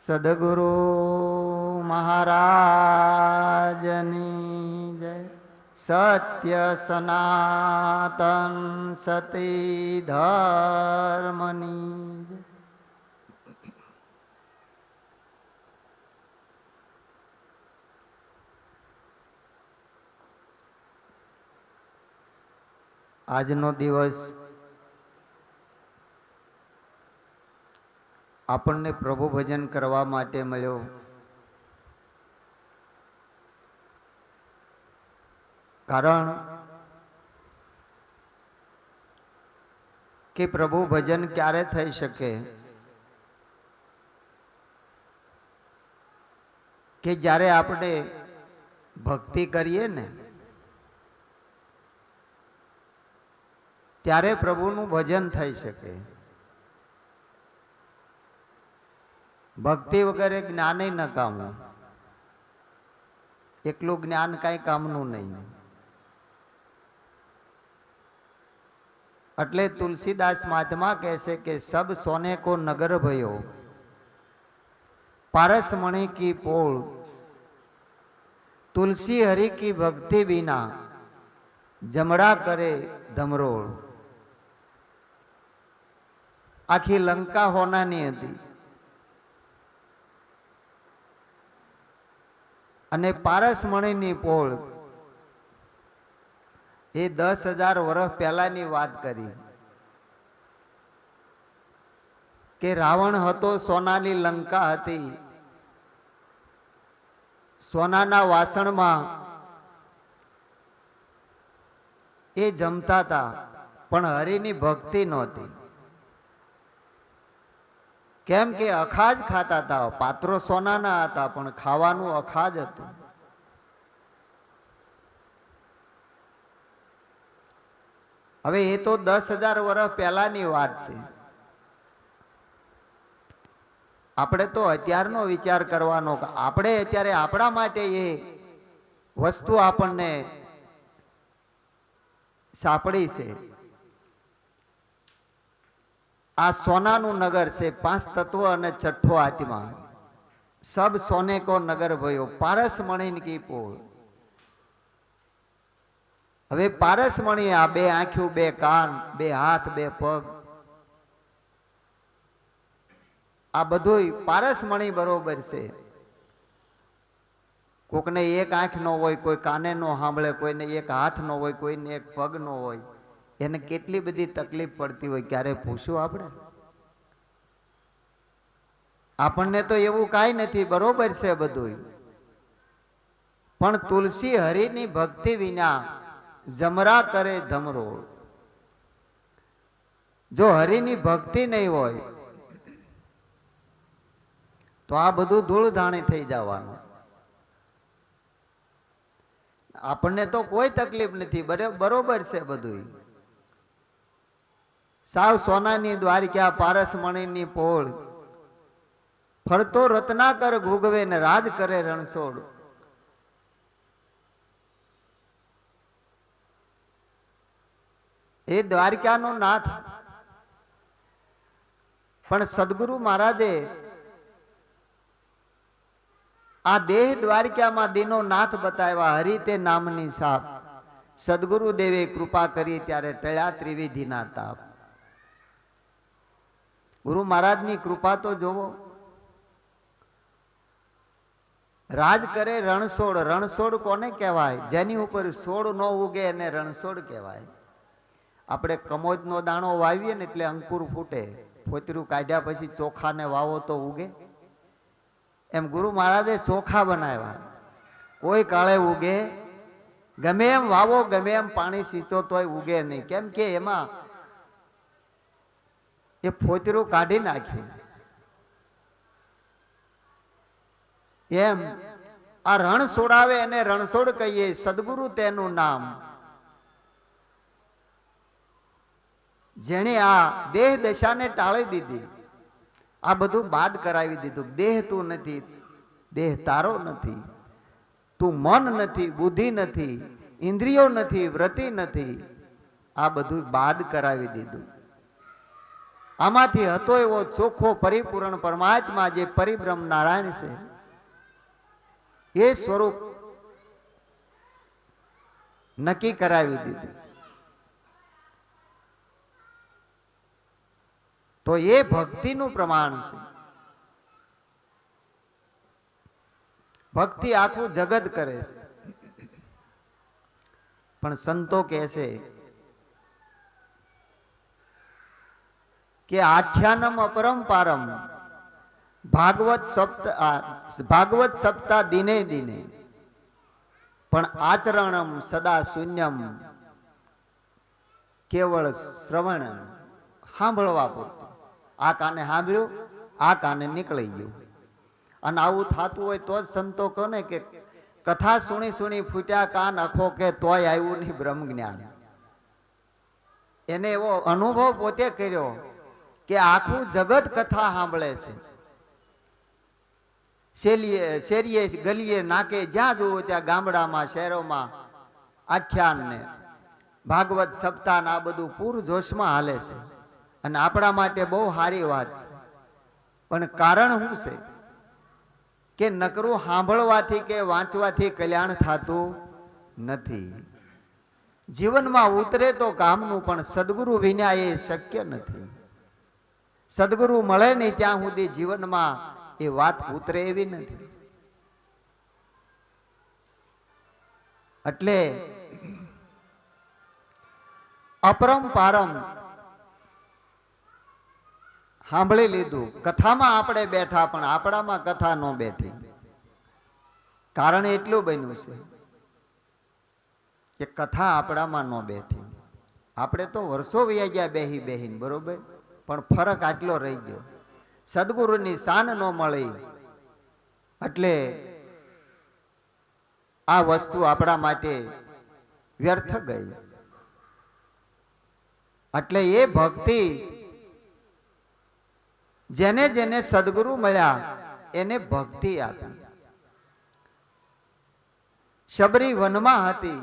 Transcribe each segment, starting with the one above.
સદગુરુ મહારાજની જય. સત્ય સનાતન સતી ધર્મની જય. આજનો દિવસ આપણને પ્રભુ ભજન કરવા માટે મળ્યો. કારણ કે પ્રભુ ભજન ક્યારે થઈ શકે કે જ્યારે આપણે ભક્તિ કરીએ ને ત્યારે પ્રભુનું ભજન થઈ શકે. ભક્તિ વગેરે જ્ઞાને ન કામનું. એકલું જ્ઞાન કાંઈ કામનું નહીં. એટલે તુલસીદાસ મહાત્મા કહેશે કે સબ સોને કો નગર ભયો, પારસ મણि की पोल, तुलसी हरि की भक्ति बिना जमड़ा करे धमरोळ. आखी लंका होनानी હતી અને પારસમણીની પોળ એ 10,000 વર્ષ પહેલાની વાત કરી કે રાવણ હતો, સોનાની લંકા હતી, સોનાના વાસણમાં એ જમતા હતા, પણ હરિની ભક્તિ નહોતી. કેમ કે અખાજ ખાતા હતા. પાત્રો સોનાના હતા પણ ખાવાનું અખાજ હતું. હવે એ તો 10,000 વર્ષ પહેલાની વાત છે. આપણે તો અત્યારનો વિચાર કરવાનો કે આપણે અત્યારે આપણા માટે એ વસ્તુ આપણને સાંપડી છે. આ સોનાનું નગર છે. 5 તત્વ અને 6ઠો આત્મા. સબ સોને કો નગર ભયો, પારસ મણિ કી પોળ. હવે પારસ મણિ આ 2 આંખો, 2 કાન, 2 હાથ, 2 પગ, આ બધું પારસ મણિ બરોબર છે. કોકને 1 આંખ નો હોય, કોઈ કાને નો સાંભળે, કોઈને 1 હાથ નો હોય, કોઈને 1 પગ નો હોય. એને કેટલી બધી તકલીફ પડતી હોય, ક્યારે પૂછ્યું આપણે? આપણને તો એવું કાંઈ નથી, બરોબર છે બધું. પણ તુલસી હરિની ભક્તિ વિના જમરા કરે ધમરોળ. જો હરિની ભક્તિ નહીં હોય તો આ બધું ધૂળધાણી થઈ જવાનું. આપણને તો કોઈ તકલીફ નથી, બરોબર છે બધું. સાવ સોનાની દ્વારિકા, પારસ મણિની પોળ, ફરતો રત્નાકર ઘૂગવે ને રાજ કરે રણછોડ. એ દ્વારકાનો નાથ. પણ સદગુરુ મહારાજે આ દેહ દ્વારકામાં દીનો નાથ બતાવ્યા. હરિ તે નામની સાપ. સદગુરુ દેવે કૃપા કરી ત્યારે ટળ્યા ત્રિવિધિના તાપ. ગુરુ મહારાજની કૃપા તો જોવો. રાજ કરે રણછોડ. રણછોડ કોને કહેવાય? જેની ઉપર છોડ ન ઉગે એને રણછોડ કહેવાય. આપણે કમોદનો દાણો વાવીએ ને એટલે અંકુર ફૂટે. ફોતરું કાઢ્યા પછી ચોખાને વાવો તો ઉગે. એમ ગુરુ મહારાજે ચોખા બનાવ્યા. કોઈ કાળે ઉગે, ગમે એમ વાવો, ગમે એમ પાણી सींचो તોય ઉગે નહીં. કેમ કે એમાં એ ફોતરું કાઢી નાખ્યું. એમ આ રણ છોડાવે એને રણછોડ કહીએ. સદગુરુ તેનું નામ. જેણે આ દેહ દશાને ટાળી દીધી, આ બધું બાદ કરાવી દીધું. દેહ તું નથી, દેહ તારો નથી, તું મન નથી, બુદ્ધિ નથી, ઇન્દ્રિયો નથી, વ્રતિ નથી. આ બધું બાદ કરાવી દીધું. આમાંથી હતો એવો ચોખ્ખો પરિપૂર્ણ પરમાત્મા જે પરિબ્રહ્મ નારાયણ છે, એ સ્વરૂપ નક્કી કરાવી દીધું. તો એ ભક્તિનું પ્રમાણ છે. ભક્તિ આખું જગત કરે છે, પણ સંતો કહે છે કે આખ્યાનમ અપરંપારમ ભાગવત સપ્તાહ દિને દિને, પણ આચરણમ સદા શૂન્યમ, કેવળ શ્રવણ, સાંભળવા પૂરતું. આ કાને સાંભળ્યું, આ કાને નીકળી ગયું. અને આવું થતું હોય તો જ સંતો કહો ને કે કથા સુણી સુણી ફૂટ્યા કાન અખો, કે તોય આવ્યું નહીં બ્રહ્મ જ્ઞાન. એને એવો અનુભવ પોતે કર્યો કે આખું જગત કથા સાંભળે છે. શેરીએ ગલીએ નાકે જ્યાં જુઓ ત્યાં ગામડામાં શહેરોમાં આખ્યાન ને ભાગવત સપ્તાહ આ બધું પૂર જોશમાં હાલે છે. અને આપણા માટે બહુ સારી વાત છે. પણ કારણ શું છે કે નકરું સાંભળવાથી કે વાંચવાથી કલ્યાણ થતું નથી. જીવનમાં ઉતરે તો કામનું, પણ સદગુરુ વિના એ શક્ય નથી. સદગુરુ મળે નહીં ત્યાં સુધી જીવનમાં એ વાત ઉતરે એવી નથી. એટલે અપરંપારમ સાંભળી લીધું. કથામાં આપણે બેઠા, પણ આપણામાં કથા ન બેઠી. કારણ એટલું બન્યું છે કે કથા આપણામાં ન બેઠી. આપણે તો વર્ષો વયા ગયા બેહી બેહીને, બરોબર, પણ ફરક આટલો રહી ગયો. સદગુરુની શાન ન મળી એટલે આ વસ્તુ આપણા માટે વ્યર્થ ગઈ. એટલે એ ભક્તિ જેને જેને સદગુરુ મળ્યા એને ભક્તિ આપી. શબરી વનમાં હતી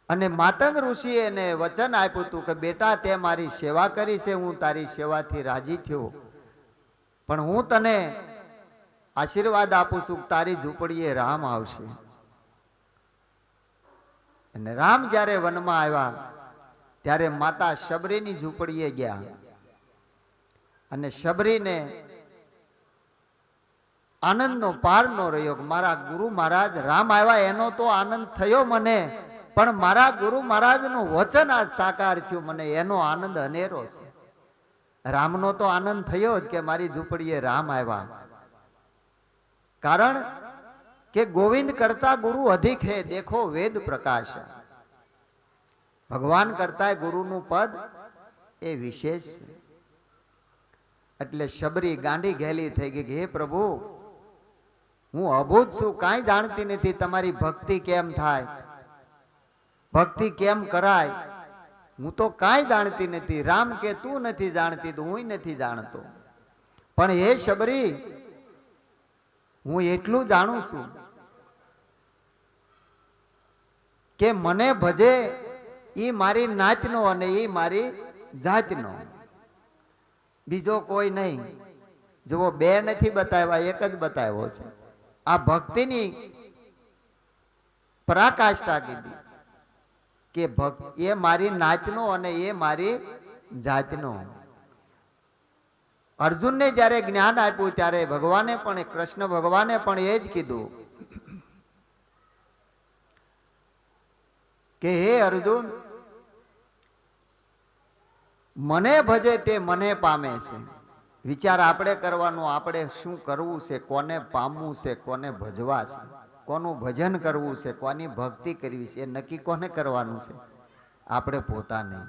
અને માતંગ ઋષિએ એને વચન આપ્યું હતું કે બેટા તે મારી સેવા કરી છે, હું તારી સેવાથી રાજી થયો, પણ હું તને આશીર્વાદ આપું છું કે તારી ઝૂંપડીએ રામ આવશે. અને રામ જ્યારે વનમાં આવ્યા ત્યારે માતા શબરીની ઝૂંપડીએ ગયા અને શબરીને આનંદનો પાર ન રહ્યો. મારા ગુરુ મહારાજ રામ આવ્યા એનો તો આનંદ થયો મને, પણ મારા ગુરુ મહારાજનું વચન આજ સાકાર થયું, મને એનો આનંદ અનેરો છે. રામનો તો આનંદ થયો જ કે મારી ઝૂંપડીએ રામ આવ્યા. કારણ કે ગોવિંદ કરતા ગુરુ અધિક હે, દેખો વેદ પ્રકાશ. ભગવાન કરતા ગુરુનું પદ એ વિશેષ છે. એટલે શબરી ગાંડી ઘેલી થઈ ગઈ કે હે પ્રભુ, હું અભૂત છું, કાંઈ જાણતી નથી. તમારી ભક્તિ કેમ થાય, ભક્તિ કેમ કરાય, હું તો કાંઈ જાણતી નથી. રામ કે તું નથી જાણતી તો હું નથી જાણતો, પણ હે શબરી, હું એટલું જાણું છું કે મને ભજે ઈ મારી નાતનો અને ઈ મારી જાતનો, બીજો કોઈ નહીં. જુઓ, બે નથી બતાવ્યા, એક જ બતાવ્યો છે. આ ભક્તિની પરાકાષ્ઠા કીધી કે એ મારી નાતનો અને એ મારી જાતનો. અર્જુનને જ્યારે જ્ઞાન આપ્યું ત્યારે ભગવાને પણ, કૃષ્ણ ભગવાને પણ એ જ કીધું કે હે અર્જુન, મને ભજે તે મને પામે છે. વિચાર આપણે કરવાનો, આપણે શું કરવું છે, કોને પામવું છે, કોને ભજવા છે, કોનું ભજન કરવું છે, કોની ભક્તિ કરવી છે, એ નક્કી કોને કરવાનું છે? આપણે પોતાને.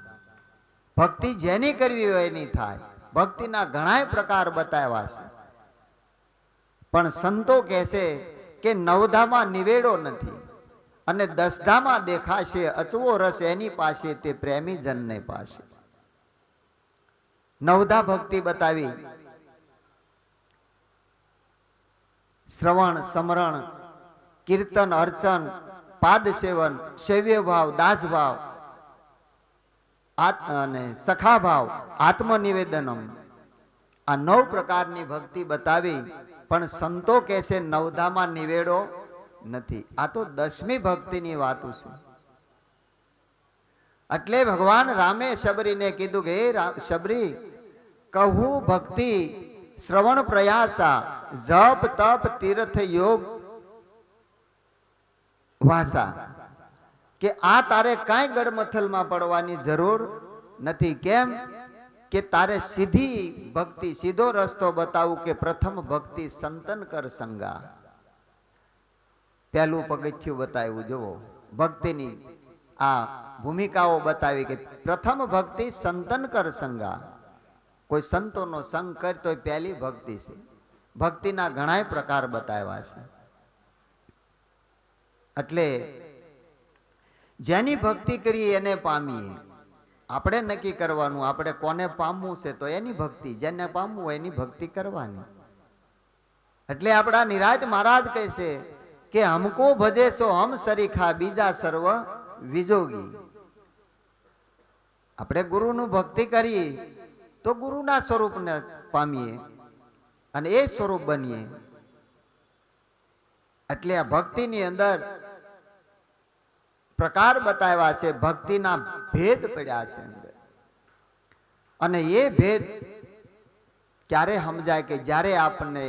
ભક્તિ જેની કરવી હોય એની થાય. ભક્તિના ઘણા પ્રકાર બતાવ્યા છે, પણ સંતો કહે છે કે નવધામાં નિવેડો નથી અને દસધામાં દેખાશે અચવો રસ એની પાસે, તે પ્રેમી જનને પાસે. નવધા ભક્તિ બતાવી, શ્રવણ, સમરણ, કીર્તન, અર્ચન, પાદ સેવન, સેવ્ય ભાવ, દાસ ભાવ, અને સખાભાવ, આત્મનિવેદનમ, આ 9 પ્રકારની ભક્તિ બતાવી. પણ સંતો કહે છે નવધામાં નિવેડો નથી. આ તો 10મી ભક્તિની વાતો છે. એટલે ભગવાન રામે શબરીને કીધું કે હે શબરી, કહું ભક્તિ શ્રવણ પ્રયાસા જપ તપ તીર્થ યોગ વાસા, કે આ તારે કાંઈ ગડમથલમાં પડવાની જરૂર નથી. કેમ કે તારે સીધી ભક્તિ, સીધો રસ્તો બતાવું કે પ્રથમ ભક્તિ સંતન કર સંગા. પહેલું પગથિયું બતાવ્યું. જુઓ ભક્તિની આ ભૂમિકાઓ બતાવી કે પ્રથમ ભક્તિ સંતન કર સંગા. કોઈ સંતોનો સંગ કરતો પહેલી ભક્તિ છે. ભક્તિના ઘણા પ્રકાર બતાવ્યા છે. એટલે જેની ભક્તિ કરીએ એને પામીએ. આપણે નક્કી કરવાનું આપણે કોને પામવું છે, તો એની ભક્તિ, જેને પામવું હોય એની ભક્તિ કરવાની. એટલે આપણા નિરાજ મહારાજ કહે છે કે હમકો ભજે સો હમ સરીખા બીજા સર્વ વિજોગી. આપણે ગુરુનું ભક્તિ કરીએ તો ગુરુના સ્વરૂપને પામીએ અને એ સ્વરૂપ બનીએ. એટલે આ ભક્તિની અંદર પ્રકાર બતાવ્યા છે, ભક્તિના ભેદ પડ્યા છે અંદર. અને એ ભેદ ક્યારે સમજાય કે જ્યારે આપણને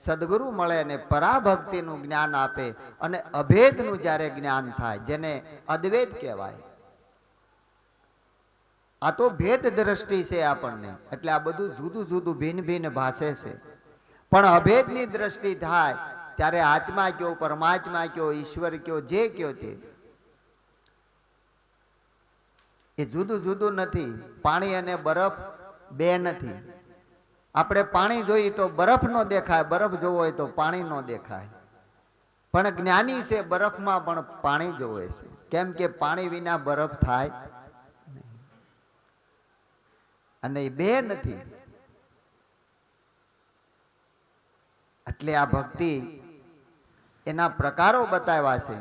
સદગુરુ મળે અને પરાભક્તિનું જ્ઞાન આપે અને અભેદનું જ્યારે જ્ઞાન થાય, જેને અદ્વૈત કહેવાય. આ તો ભેદ દ્રષ્ટિ છે આપણને. એટલે આ બધું જુદું જુદું ભિન્ન ભિન્ન ભાષે છે. પણ અભેદની દ્રષ્ટિ થાય ત્યારે આત્મા કયો, પરમાત્મા કયો, ઈશ્વર કયો, જે કયો તે એ જુદું જુદું નથી. પાણી અને બરફ બે નથી. આપણે પાણી જોઈએ તો બરફ નો દેખાય, બરફ જોવો હોય તો પાણી નો દેખાય. પણ જ્ઞાની છે બરફમાં પણ પાણી જોવે છે. કેમ કે પાણી વિના બરફ થાય અને એ બે નથી. એટલે આ ભક્તિ એના પ્રકારો બતાવ્યા છે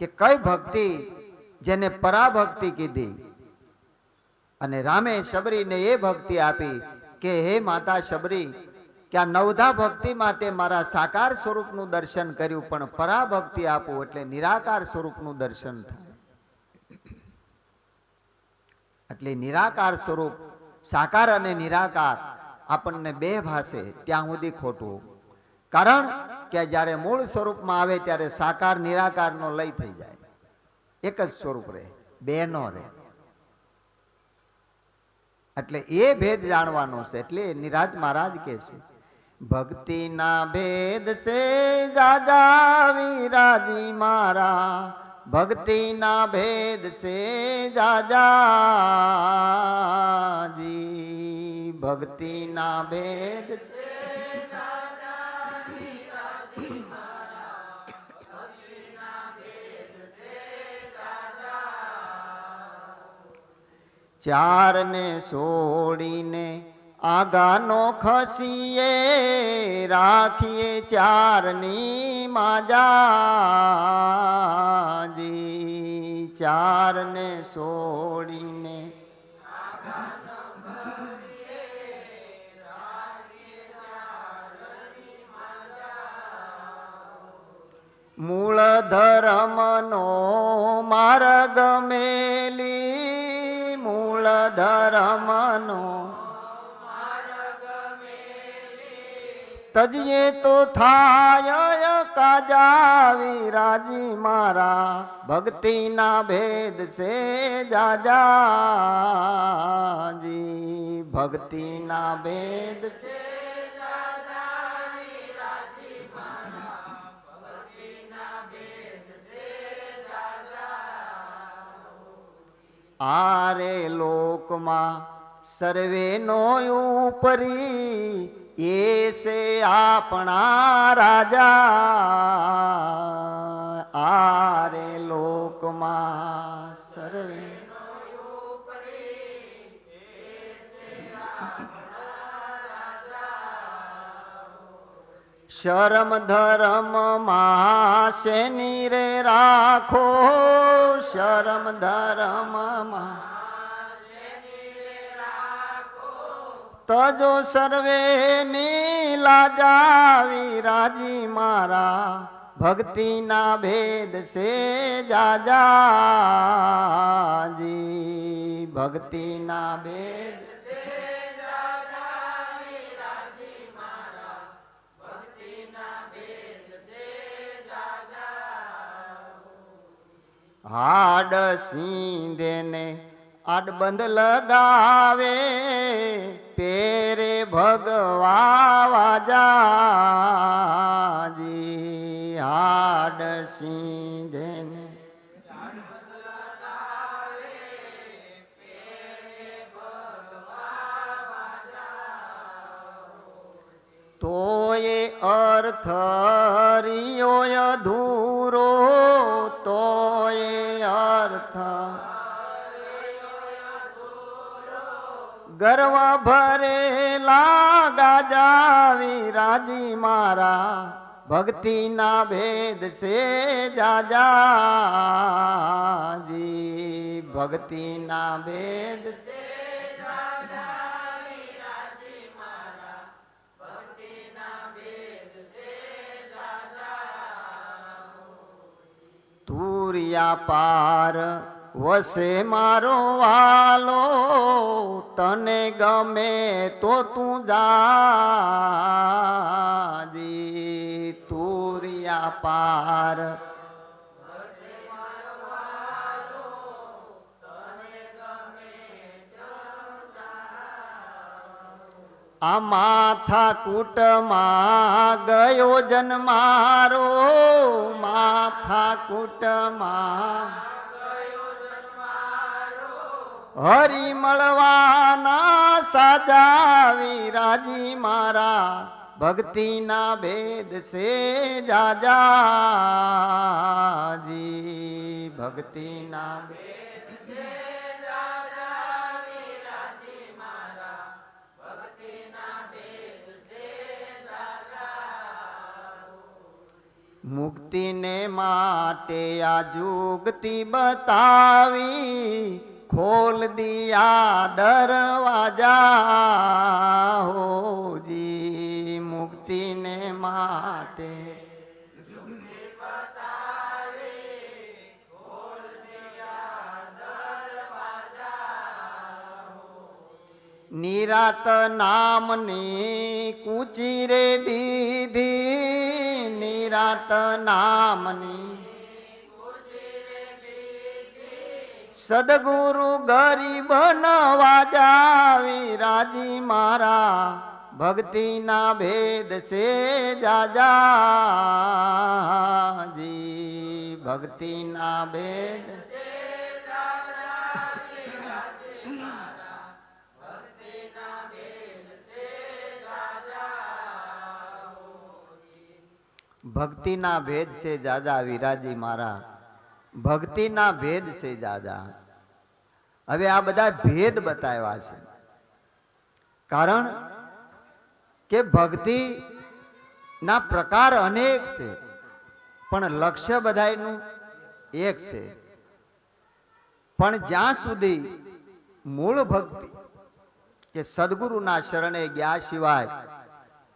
કે કઈ ભક્તિ, જેને પરાભક્તિ કીધી. અને રામે શબરીને એ ભક્તિ આપી કે હે માતા શબરી, કે આ નવધા ભક્તિમાં તે મારા સાકાર સ્વરૂપનું દર્શન કર્યું, પણ પરાભક્તિ આપું એટલે નિરાકાર સ્વરૂપનું દર્શન થાય. એટલે નિરાકાર સ્વરૂપ, સાકાર અને નિરાકાર આપણને બે ભાષે ત્યાં સુધી ખોટું. કારણ કે જ્યારે મૂળ સ્વરૂપમાં આવે ત્યારે સાકાર નિરાકાર નો લય થઈ જાય. એક જ સ્વરૂપ રહે, બે નો રહે. એટલે એ ભેદ જાણવાનો છે. એટલે નિરાજ મહારાજ કે છે ભક્તિના ભેદ છે દાદા વિરાજી મારા, ભક્તિના ભેદ છે દાદાજી, ભક્તિના ભેદ છે. ચાર ને છોડીને આગાનો ખસીએ, રાખીએ ચારની માજાજી. ચાર ને છોડીને મૂળ ધર્મનો માર્ગ મેલી, મૂળ ધર્મનો તજીએ તો થાય કાજા વિરાજી મારા, ભક્તિના ભેદ છે જાજાજી, ભક્તિના ભેદ છે. આરે લોકમાં સર્વે નો ઉપરી, એ છે આપણા રાજા. આરે લોકમાં સર્વે શરમ ધર્મ માં શેની રે રાખો, શરમ ધર્મ માં તજો સર્વે ની લાજાવી રાજી મારા ભક્તિના ભેદ સે જાજાજી ભક્તિના ભેદ હાડ સિંધે ને આડબંધ લગાવે પેરે ભગવા વાજાજી હાડ સિંધે ને તોય અર્થ રિયો અધૂરો તોય અર્થ ગર્વ ભરેલા ગાજાવી રાજી મારા ભક્તિના ભેદ સે જાજાજી ભક્તિના ભેદ સે તુરિયા પાર વસે મારો વાલો તને ગમે તો તું જાજી તુરિયા પાર આ માથા કૂટમાં ગયો જન્મારો માથા કૂટમાં હરી મળવાના સાજાવી રાજી મારા ભક્તિના ભેદ સે જાજાજી ભક્તિના ભેદ સે જાજાવી રાજી મારા ભક્તિના ભેદ સે જાજાજી મુક્તિને માટે આ જુગતી બતાવી खोल दिया दरवाजा होजी मुक्ति ने माटे निरात नामनी कूची रे दीदी निरात नामनी સદગુરુ ગરીબ નવાજાવી રાજી મારા ભક્તિના ભેદ સે જાજાજી ભક્તિના ભેદ ભક્તિના ભેદ સે જાજા વિરાજી મારા ભક્તિના ભેદ સે જાજા હવે આ બધા ભેદ બતાવ્યા છે કારણ કે ભક્તિ ના પ્રકાર અનેક છે પણ લક્ષ્ય બધાયનું એક છે પણ જ્યાં સુધી મૂળ ભક્તિ કે સદગુરુના શરણે ગયા સિવાય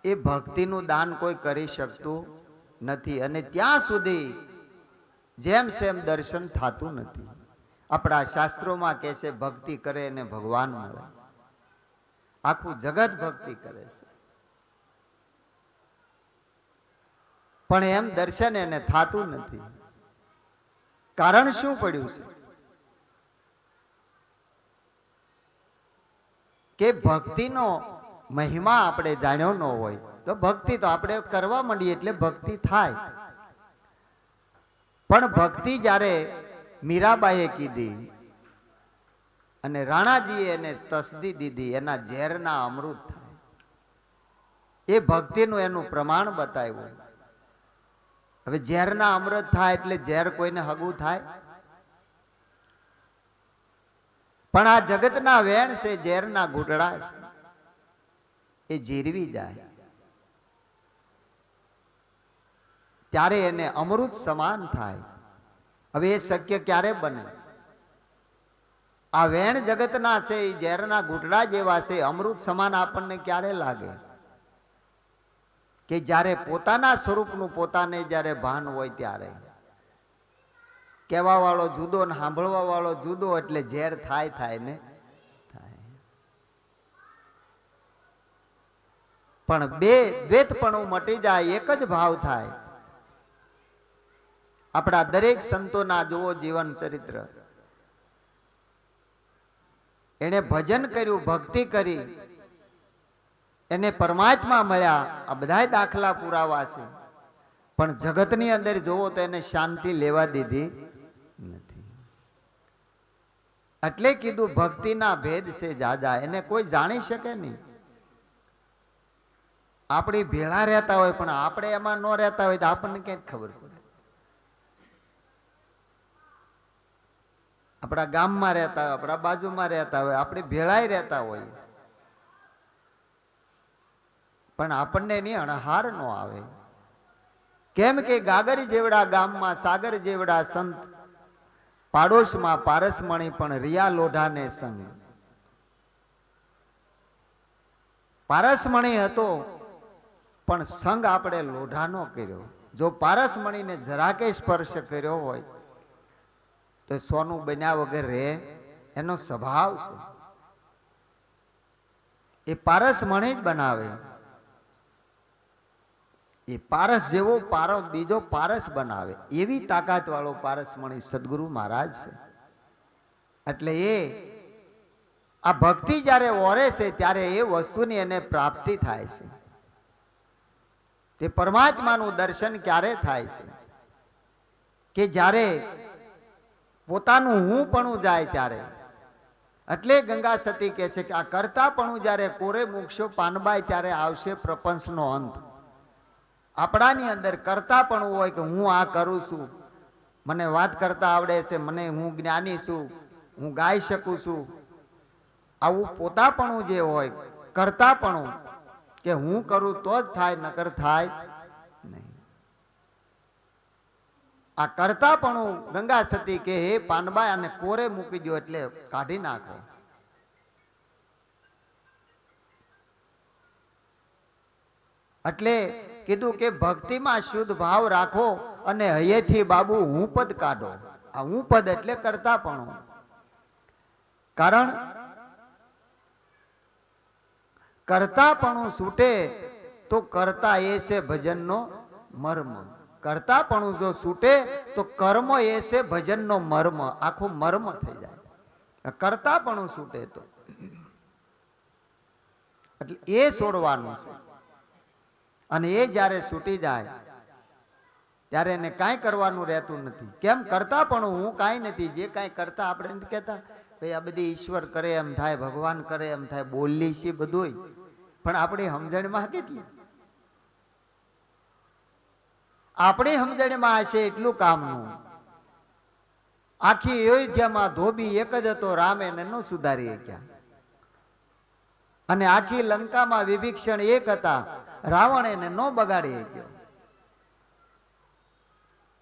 એ ભક્તિનું દાન કોઈ કરી શકતું નથી અને ત્યાં સુધી જેમ સેમ દર્શન થતું નથી આપણા શાસ્ત્રોમાં કહે છે ભક્તિ કરે અને ભગવાન મળે આખું જગત ભક્તિ કરે છે પણ એમ દર્શન એને થતું નથી કારણ શું પડ્યું છે કે ભક્તિનો મહિમા આપણે જાણ્યો ન હોય તો ભક્તિ તો આપણે કરવા માંડીએ એટલે ભક્તિ થાય પણ ભક્તિ જ્યારે મીરાબાઈએ કીધી અને રાણાજીએ એને તસદી દીધી એના ઝેરના અમૃત થાય એ ભક્તિનું એનું પ્રમાણ બતાવ્યું હવે ઝેરના અમૃત થાય એટલે ઝેર કોઈને હગું થાય પણ આ જગતના વેણ છે ઝેરના ઘૂંટડા છે એ જીરવી જાય ત્યારે એને અમૃત સમાન થાય હવે એ શક્ય ક્યારે બને આ વેણ જગતના છે એ ઝેરના ઘૂંટડા જેવા છે, અમૃત સમાન આપણને ક્યારે લાગે કે જ્યારે પોતાના સ્વરૂપનું પોતાને જ્યારે ભાન હોય ત્યારે. કહેવા વાળો જુદો ને સાંભળવા વાળો જુદો, એટલે ઝેર થાય ને થાય. પણ બે દ્વૈતપણું મટી જાય, એક જ ભાવ થાય. આપણા દરેક સંતોના જુઓ જીવન ચરિત્ર. એને ભજન કર્યું, ભક્તિ કરી, એને પરમાત્મા મળ્યા. આ બધા દાખલા પુરાવા છે. પણ જગતની અંદર જોવો તો એને શાંતિ લેવા દીધી નથી. એટલે કીધું ભક્તિના ભેદ છે જાજા, એને કોઈ જાણી શકે નહીં. આપણી ભેળા રહેતા હોય પણ આપણે એમાં ન રહેતા હોય તો આપણને ક્યાંક ખબર પડે. આપણા ગામમાં રહેતા હોય, આપણા બાજુમાં રહેતા હોય, આપણે ભેળાઈ રહેતા હોય, પણ આપણને એની અણહાર ન આવે. કેમ કે ગાગર જેવડા ગામમાં સાગર જેવડા સંત, પાડોશમાં પારસમણી પણ રિયા લોઢાને સંગ. પારસમણી હતો પણ સંગ આપણે લોઢાનો કર્યો. જો પારસમણીને જરાકે સ્પર્શ કર્યો હોય તો સોનું બન્યા વગર રહે, એનો સ્વભાવ છે. એ પારસમણી જ બનાવે. એ પારસ જેવો પારો બીજો પારસ બનાવે, એવી તાકાત વાળો પારસમણી સદગુરુ મહારાજ છે. એટલે એ આ ભક્તિ જ્યારે ઓરે છે ત્યારે એ વસ્તુની એને પ્રાપ્તિ થાય છે. તે પરમાત્માનું દર્શન ક્યારે થાય છે કે જ્યારે પોતાનું હું પણ જાય ત્યારે. એટલે ગંગા સતી કહે છે કે આ કરતા પણ જ્યારે કોરે મૂકશો પાનબાઈ ત્યારે આવશે પ્રપંચનો અંત. આપણાની અંદર કરતા પણ હોય કે હું આ કરું છું, મને વાત કરતા આવડે છે, મને હું જ્ઞાની છું, હું ગાઈ શકું છું, આવું પોતાપણું જે હોય, કરતાપણું કે હું કરું તો જ થાય, નકર થાય નહીં. આ કરતાપણું ગંગા સતી કે હે પાનબાઈ અને કોરે મૂકી દો, એટલે કાઢી નાખો. એટલે કીધું કે ભક્તિમાં શુદ્ધ ભાવ રાખો અને હૈયેથી બાબુ હું પદ કાઢો. આ હું પદ એટલે કરતાપણું. કારણ કરતાપણું છૂટે તો કરતા એ છે ભજનનો મર્મ. કરતાપણું જો છૂટે તો કર્મ એ છે ભજનનો મર્મ. આખો મર્મ થઈ જાય કરતાપણું છૂટે તો. એટલે એ છોડવાનું છે. અને એ જ્યારે છૂટી જાય ત્યારે એને કાંઈ કરવાનું રહેતું નથી. કેમ? કરતાપણું હું કાંઈ નથી. જે કાંઈ કરતા આપણે નથી કહેતા ભાઈ આ બધી ઈશ્વર કરે એમ થાય, ભગવાન કરે એમ થાય, બોલી છે બધું, પણ આપણી સમજણમાં કેટલી? આપણી સમજણમાં હશે એટલું કામનું. આખી અયોધ્યામાં ધોબી એક જ હતો, રામ એને ન સુધારી શક્યા. અને આખી લંકામાં વિભીષણ એક હતા, રાવણ એને ન બગાડી શક્યો.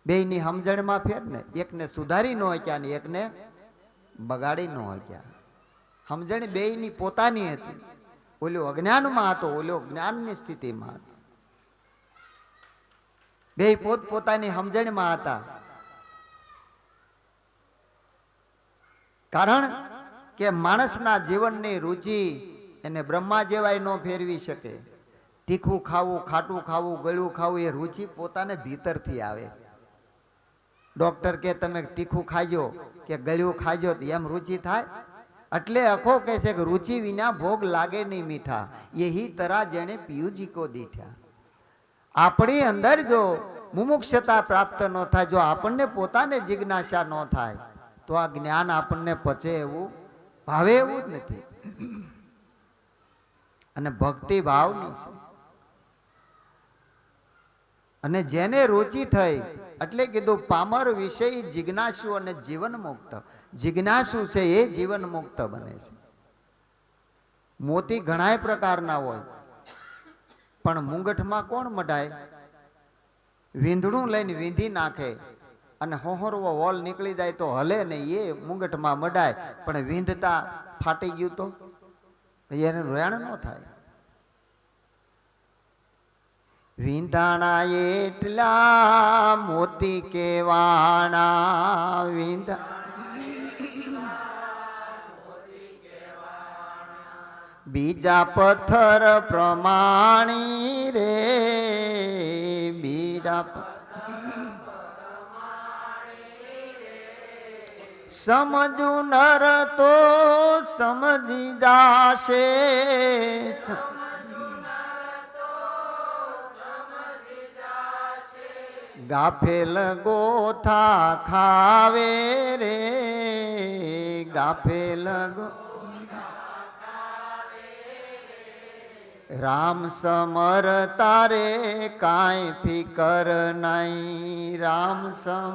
બેયની સમજણમાં ફેર ને, એકને સુધારી ન શક્યા ને એકને બગાડી ન શક્યા. સમજણ બેયની પોતાની હતી. ઓલો અજ્ઞાનમાં હતો, ઓલો જ્ઞાનની સ્થિતિમાં હતો. બે પોતપોતાની સમજણમાં હતા. કારણ કે માણસના જીવનની રુચિ એને બ્રહ્મા જેવાય ન ફેરવી શકે. તીખું ખાવું, ખાટું ખાવું, ગળ્યું ખાવું એ રુચિ પોતાને ભીતરથી આવે. ડોક્ટર કે તમે તીખું ખાજો કે ગળ્યું ખાજો એમ રુચિ થાય? એટલે અખો કહે છે કે રુચિ વિના ભોગ લાગે નહીં મીઠા, યહી તરા જેને પિયુજી કો દીઠા. આપણી અંદર જો મુમુક્ષતા પ્રાપ્ત ન થાય, જો આપણને પોતાને જિજ્ઞાસા ન થાય તો આ જ્ઞાન આપણને પચે એવું, ભાવે એવું જ નથી. અને ભક્તિ ભાવની છે. અને જેને રુચિ થઈ એટલે કીધું પામર વિષય જિજ્ઞાસુ અને જીવન મુક્ત. જિજ્ઞાસુ છે એ જીવન મુક્ત બને છે. મોતી ઘણાય પ્રકારના હોય, પણ મુંગઠમાં કોણ મઢાય? વીંધણું લઈને વીંધી નાખે અને હોહરવો વોલ નીકળી જાય તો હલે ને એ મુંગટમાં મડાય, પણ વીંધતા ફાટી ગયું તો એને રેણ ન થાય. વિંધાણા એટલા મોતી કેવાણા, વિંધા બીજા પથ્થર પ્રમાણી રે, બીજા સમજુ નર તો સમજી જાશે, ગાફેલ ગોથા ખાવે રે, ગાફેલ રામ સમર તારે કાંઈ ફિકર નહીં, રામ સમ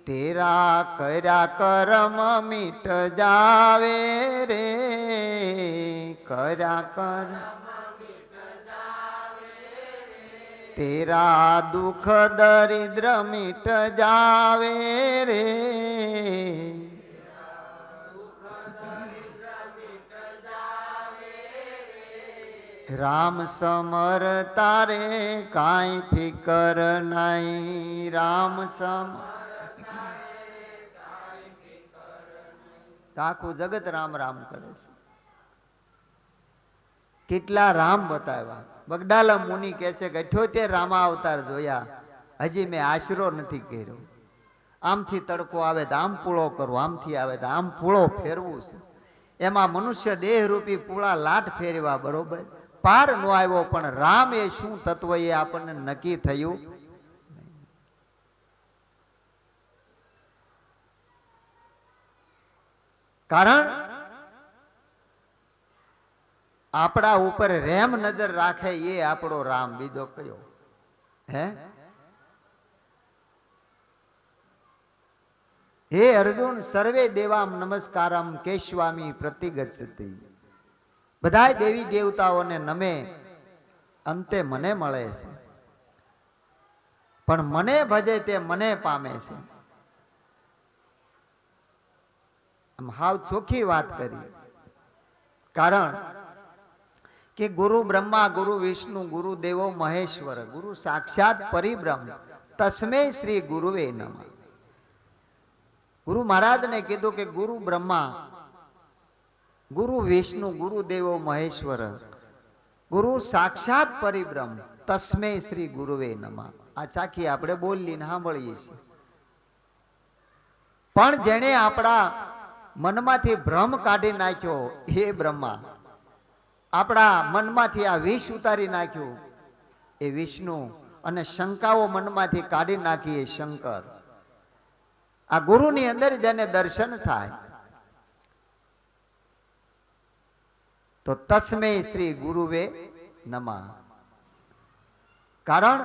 તેરા કર્યા કરમ મીટ જાવે રે, કર્યા કર તેરા દુઃખ દરિદ્ર મીટ જાવે રે, રામ સમર તારે કાંઈ ફિકર નહીં, રામ સમ આખું જગત રામ રામ કરે છે. કેટલા રામ બતાવ્યા. બગડાલા મુનિ કહે છે કે 78 રામા અવતાર જોયા, હજી મેં આશરો નથી કર્યો. આમથી તડકો આવે તો આમ પૂળો કરવો, આમથી આવે તો આમ પૂળો ફેરવું છે. એમાં મનુષ્ય દેહ રૂપી પૂળા લાટ ફેરવા, બરોબર પાર નો આવ્યો, પણ રામ એ શું તત્વ એ આપણને નક્કી થયું. કારણ આપણા ઉપર રેમ નજર રાખે એ આપણો રામ, બીજો કયો હે અર્જુન સર્વે દેવામ નમસ્કારમ કેશવામી પ્રતિગચ્છતિ. બધા દેવી દેવતાઓને નમે, અંતે મને મળે છે, પણ મને ભજે તે મને પામે છે. આમ હાવ ચોખ્ખી વાત કરી. કારણ કે ગુરુ બ્રહ્મા, ગુરુ વિષ્ણુ, ગુરુ દેવો મહેશ્વર, ગુરુ સાક્ષાત પરિબ્રહ્મ, તસ્મે શ્રી ગુરુવે નમઃ. ગુરુ મહારાજને કીધું કે ગુરુ બ્રહ્મા, ગુરુ વિષ્ણુ, ગુરુ દેવો મહેશ્વર, ગુરુ સાક્ષાત પરિબ્રહ્મ, તસ્મે શ્રી ગુરુવે નમઃ. આ સાખી આપણે બોલીને સાંભળીએ છીએ. પણ જેણે આપણા મનમાંથી ભ્રમ કાઢી નાખ્યો હે બ્રહ્મા, આપણા મનમાંથી આ વિષ ઉતારી નાખ્યું એ વિષ્ણુ, અને શંકાઓ મનમાંથી કાઢી નાખી એ શંકર. આ ગુરુની અંદર જેને દર્શન થાય તો તસ્મે શ્રી ગુરુવે નમઃ. કારણ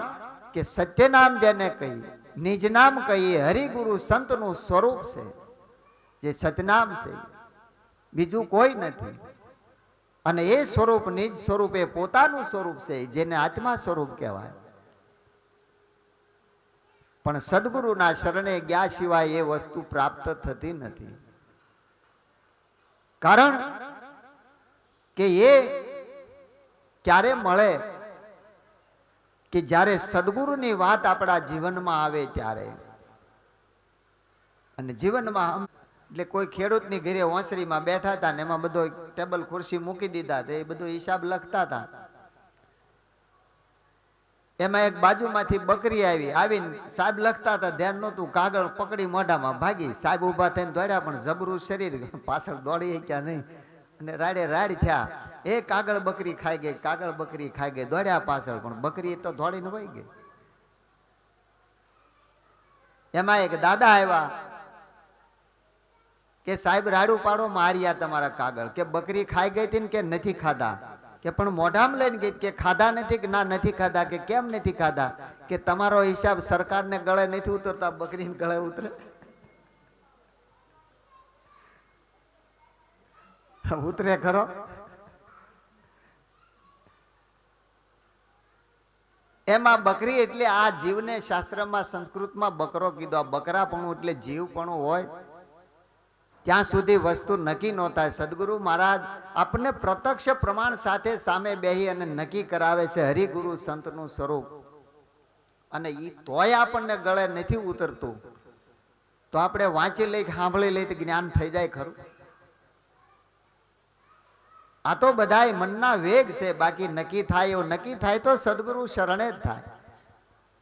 કે સત્ય નામ જેને કહીએ, નિજ નામ કહીએ, હરિગુરુ સંતનું સ્વરૂપ છે, જે સતનામ છે, બીજું કોઈ નથી. અને એ સ્વરૂપ નિજ સ્વરૂપ એ પોતાનું સ્વરૂપ છે, જેને આત્મા સ્વરૂપ કહેવાય. પણ સદગુરુના શરણે ગયા સિવાય એ વસ્તુ પ્રાપ્ત થતી નથી. કારણ કે એ ક્યારે મળે કે જ્યારે સદગુરુની વાત આપણા જીવનમાં આવે ત્યારે. અને જીવનમાં એટલે કોઈ ખેડૂતની ઘરે ઓસરીમાં બેઠા હતા ને એમાં બધો ટેબલ ખુરશી મૂકી દીધા, એ બધો હિસાબ લખતા હતા. એમાં એક બાજુમાંથી બકરી આવીને સાહેબ લખતા હતા, ધ્યાન નહોતું, કાગળ પકડી મોઢામાં ભાગી. સાહેબ ઉભા થઈને દોડ્યા, પણ જબરું શરીર, પાછળ દોડી ક્યાં નહીં, અને રાડે રાડ થયા. એ કાગળ બકરી ખાઈ ગઈ, કાગળ બકરી ખાઈ ગઈ, દોડ્યા પાછળ, પણ બકરી તો દોડીને વહી ગઈ. એમાં એક દાદા આવ્યા કે સાહેબ રાડું પાડો, માર્યા તમારા કાગળ. કે બકરી ખાઈ ગઈ હતી ને કે નથી ખાધા. કે પણ મોઢામાં લઈને ગઈ કે ખાધા નથી. કે ના નથી ખાધા. કે કેમ નથી ખાધા? કે તમારો હિસાબ સરકારને ગળે નથી ઉતરતા, બકરીને ગળે ઉતરે. ઉતરે ખરો. એમાં બકરી એટલે આ જીવને શાસ્ત્રમાં સંસ્કૃતમાં બકરો કીધો. આ બકરાપણું એટલે જીવપણું હોય ત્યાં સુધી વસ્તુ નક્કી ન થાય. સદગુરુ મહારાજ આપણને પ્રત્યક્ષ પ્રમાણ સાથે સામે બેહી અને નક્કી કરાવે છે હરિગુરુ સંતનું સ્વરૂપ. અને ઈ તોય આપણને ગળે નથી ઉતરતું તો આપણે વાંચી લઈ સાંભળી લઈ તો જ્ઞાન થઈ જાય ખરું? આ તો બધાય મનના વેગ છે. બાકી નક્કી થાય એવું નક્કી થાય તો સદગુરુ શરણે જ થાય,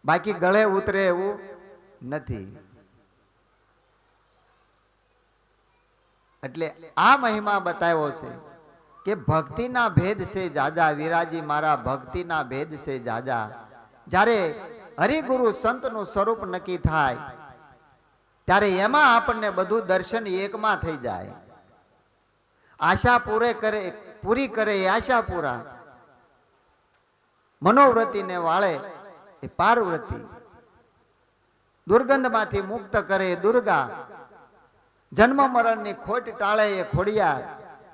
બાકી ગળે ઉતરે એવું નથી. એટલે આ મહિમા બતાવ્યો છે કે ભક્તિના ભેદ છે જાજા, વિરાજી મારા ભક્તિના ભેદ છે જાજા. જ્યારે હરિગુરુ સંતનું સ્વરૂપ નક્કી થાય ત્યારે એમાં આપણને બધું દર્શન એકમાં થઈ જાય. આશા પૂરી કરે એ આશા પૂરા, મનોવૃત્તિને વાળે એ પાર્વતી, દુર્ગંધમાંથી મુક્ત કરે એ દુર્ગા, જન્મ મરણની ખોટ ટાળે એ ખોડિયાર,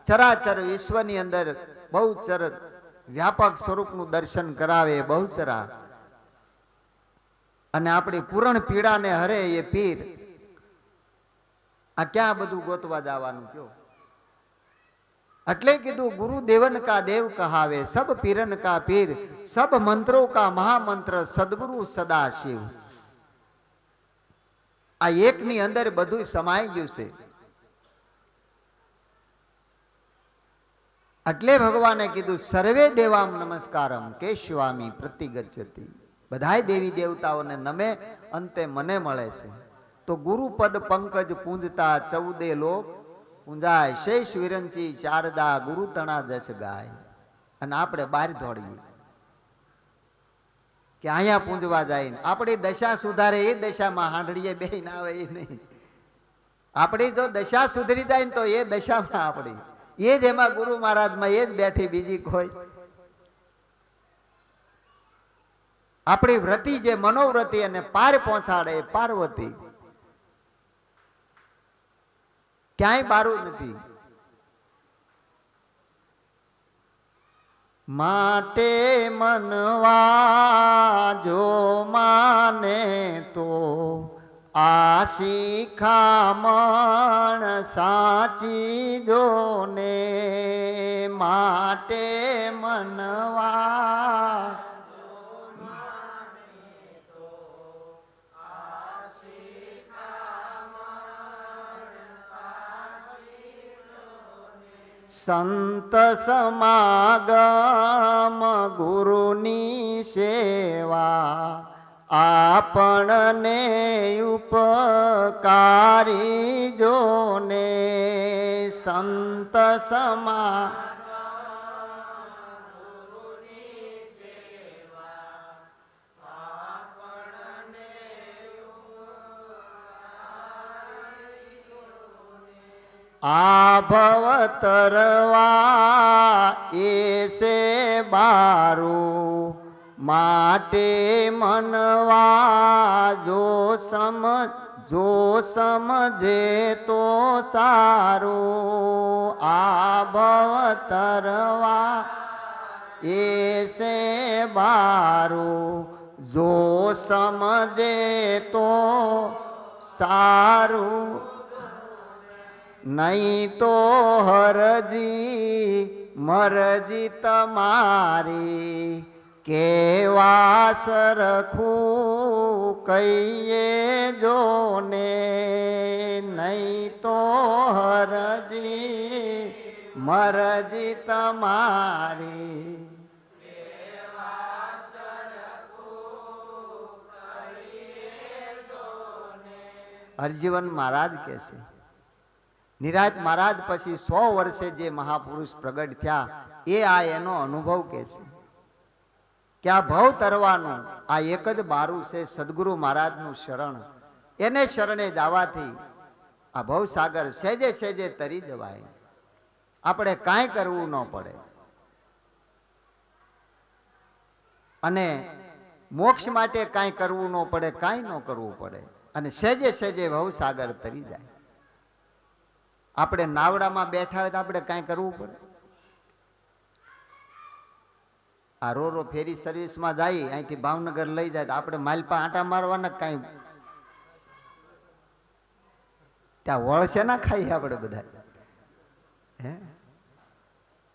ચરાચર વિશ્વની અંદર બહુચર વ્યાપક સ્વરૂપનું દર્શન કરાવે એ બહુચરા, અને આપણી પૂરણ પીડાને હરે એ પીર. આ ક્યાં બધું ગોતવા જવાનું કયો? એટલે કીધું ગુરુ દેવન કા દેવ કહાવે, સબ પીરન કા પીર, સબ મંત્રો કા મહામંત્ર, સદગુરુ સદા શિવ. આ એકની અંદર બધું સમાઈ ગયું છે. એટલે ભગવાને કીધું સર્વે દેવામ નમસ્કારમ કેશવામી પ્રતિગચ્છતિ. બધાય દેવી દેવતાઓને નમે, અંતે મને મળે છે. તો ગુરુપદ પંકજ પૂંજતા 14 લોક પૂંજાય, શેષ વિરંચી શારદા ગુરુ તણા જસ ગાય. અને આપણે બહાર દોડીએ કે અહીંયા પૂંજવા જાય. આપણી દશા સુધારે એ દશામાં હાંડડીએ બે ના આવે એ નહીં. આપણી જો દશા સુધરી જાય ને તો એ દશામાં આપણી એ જ એમાં ગુરુ મહારાજમાં એ જ બેઠી, બીજી કોઈ. આપણી વ્રતિ જે મનોવ્રતિ અને પાર પહોંચાડે એ પાર્વતી, ક્યાંય બારું નથી. માટે મનવા જો માને તો આ શિખામણ સાચી જો ને. માટે મનવા સંત સમાગમ ગુરુની સેવા આપણને ઉપકારી જોને. સંત આ ભવતરવા એસે બારું. માટે મનવા જો સમજે તો સારું. આ ભવતરવા એસે બારું, જો સમજે તો સારું. નહીં તો હરજી મરજી તમારી, કેવા સરખું કહીએ જોને. નહીં તો હરજી મરજી તમારી. હરજીવન મહારાજ કે છે, નિરાજ મહારાજ પછી 100 વર્ષે જે મહાપુરુષ પ્રગટ થયા એ આ એનો અનુભવ કે છે કે આ ભવ તરવાનું આ એક જ બારું છે, સદગુરુ મહારાજનું શરણ. એને શરણે જવાથી આ ભવસાગર સહેજે સહેજે તરી જવાય. આપણે કાંઈ કરવું ન પડે. અને મોક્ષ માટે કાંઈ કરવું ન પડે, કાંઈ ન કરવું પડે. અને સહેજે સહેજે ભવસાગર તરી જાય. આપણે નાવડામાં બેઠા હોય તો આપણે કાંઈ કરવું પડે? આ રો ફેરી સર્વિસમાં જાય, અહીંથી ભાવનગર લઈ જાય તો આપણે માલપા આંટા મારવાના કાંઈ ત્યાં વળશે ના ખાઈએ આપણે બધા. હે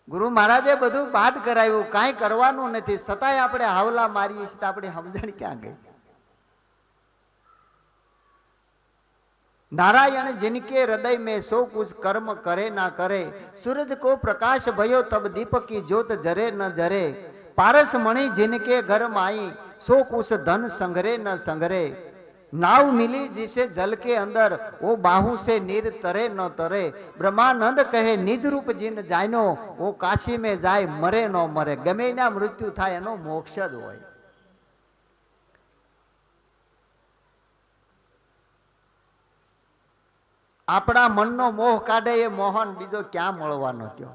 ગુરુ મહારાજે બધું બાદ કરાવ્યું, કાંઈ કરવાનું નથી, છતાંય આપણે હાવલા મારીએ છીએ તો આપણી સમજણ ક્યાં ગઈ? नारायण जिनके हृदय में सो कुछ कर्म करे ना करे, सूरज को प्रकाश भयो तब दीपक की ज्योत जरे न जरे, पारस मणि जिनके घर माई सो कुछ धन संगरे न संगरे, नाव मिली जिसे जल के अंदर वो बाहु से नीर तरे न तरे, ब्रह्मानंद कहे निज रूप जिन जायनो वो काशी में जाय मरे न मरे, गमे ना मृत्यु थाय एनो मोक्ष ज होय. આપણા મનનો મોહ કાઢે એ મોહન બીજો ક્યાં મળવાનો કયો?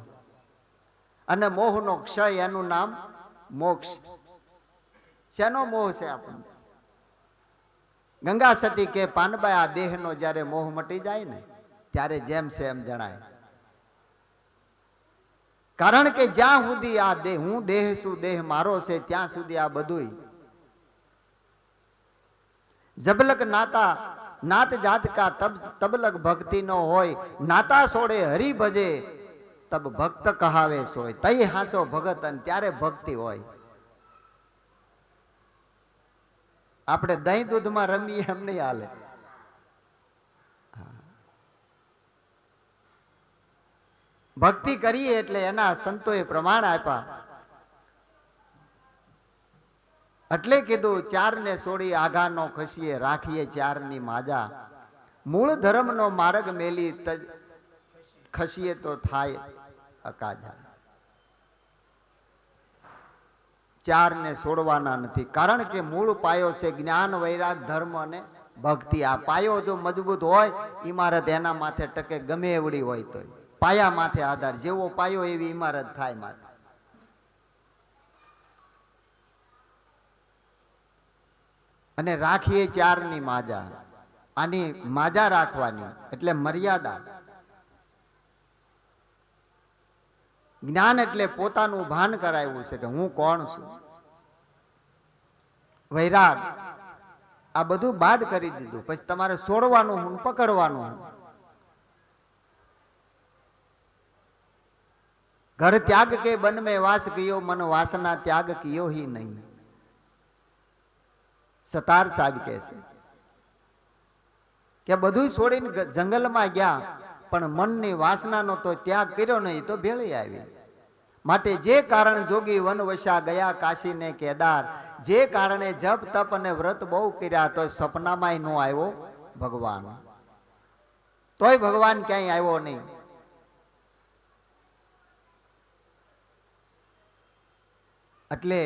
અને મોહનો ક્ષય એનું નામ મોક્ષ. શેનો મોહ છે આપણને? ગંગા સતી કે પાનબાઈ આ દેહનો જ્યારે મોહ મટી જાય ને ત્યારે જેમ છે એમ જણાય. કારણ કે જ્યાં સુધી આ દેહ, હું દેહ છું, દેહ મારો છે, ત્યાં સુધી આ બધું જબલક નાતા नात जात का तब लग भक्ति न होय, नाता सोड़े हरि भजे तब भक्त कहावे सोय, तई हाचो भगत अन त्यारे भक्ति होय. આપણે દહીં દૂધમાં રમીએ એમ નહીં હાલે. ભક્તિ કરીએ એટલે એના સંતોએ પ્રમાણ આપ્યા. એટલે કીધું ચાર ને છોડી આઘા નો ખસીએ, રાખીએ ચાર ની માજા, મૂળ ધર્મ નો માર્ગ મેલી ખસીએ તો થાય અકાજા. ચાર ને છોડવાના નથી, કારણ કે મૂળ પાયો છે જ્ઞાન, વૈરાગ, ધર્મ અને ભક્તિ. આ પાયો જો મજબૂત હોય, ઇમારત એના માથે ટકે, ગમે એવડી હોય તો. પાયા માથે આધાર, જેવો પાયો એવી ઇમારત થાય માથે. અને રાખીએ ચાર ની માજા, આની માજા રાખવાની એટલે મર્યાદા. જ્ઞાન એટલે પોતાનું ભાન કરાવ્યું છે કે હું કોણ છું. વૈરાગ આ બધું બાદ કરી દીધું, પછી તમારે છોડવાનું હું, પકડવાનું. ઘર ત્યાગ કે બન में वास कियो, मन वासना त्याग कियो ही नहीं. સતાર સાહેબ કહે છે કે બધું છોડીને જંગલમાં ગયા, પણ મનની વાસનાનો તો ત્યાગ કર્યો નહીં તો ભેળી આવી. માટે જે કારણ જોગી વન વસા ગયા કાશી ને કેદાર, જે કારણે જપ તપ અને વ્રત બહુ કર્યા તો સપનામાંય નો આવ્યો ભગવાન. તોય ભગવાન ક્યાંય આવ્યો નહીં. એટલે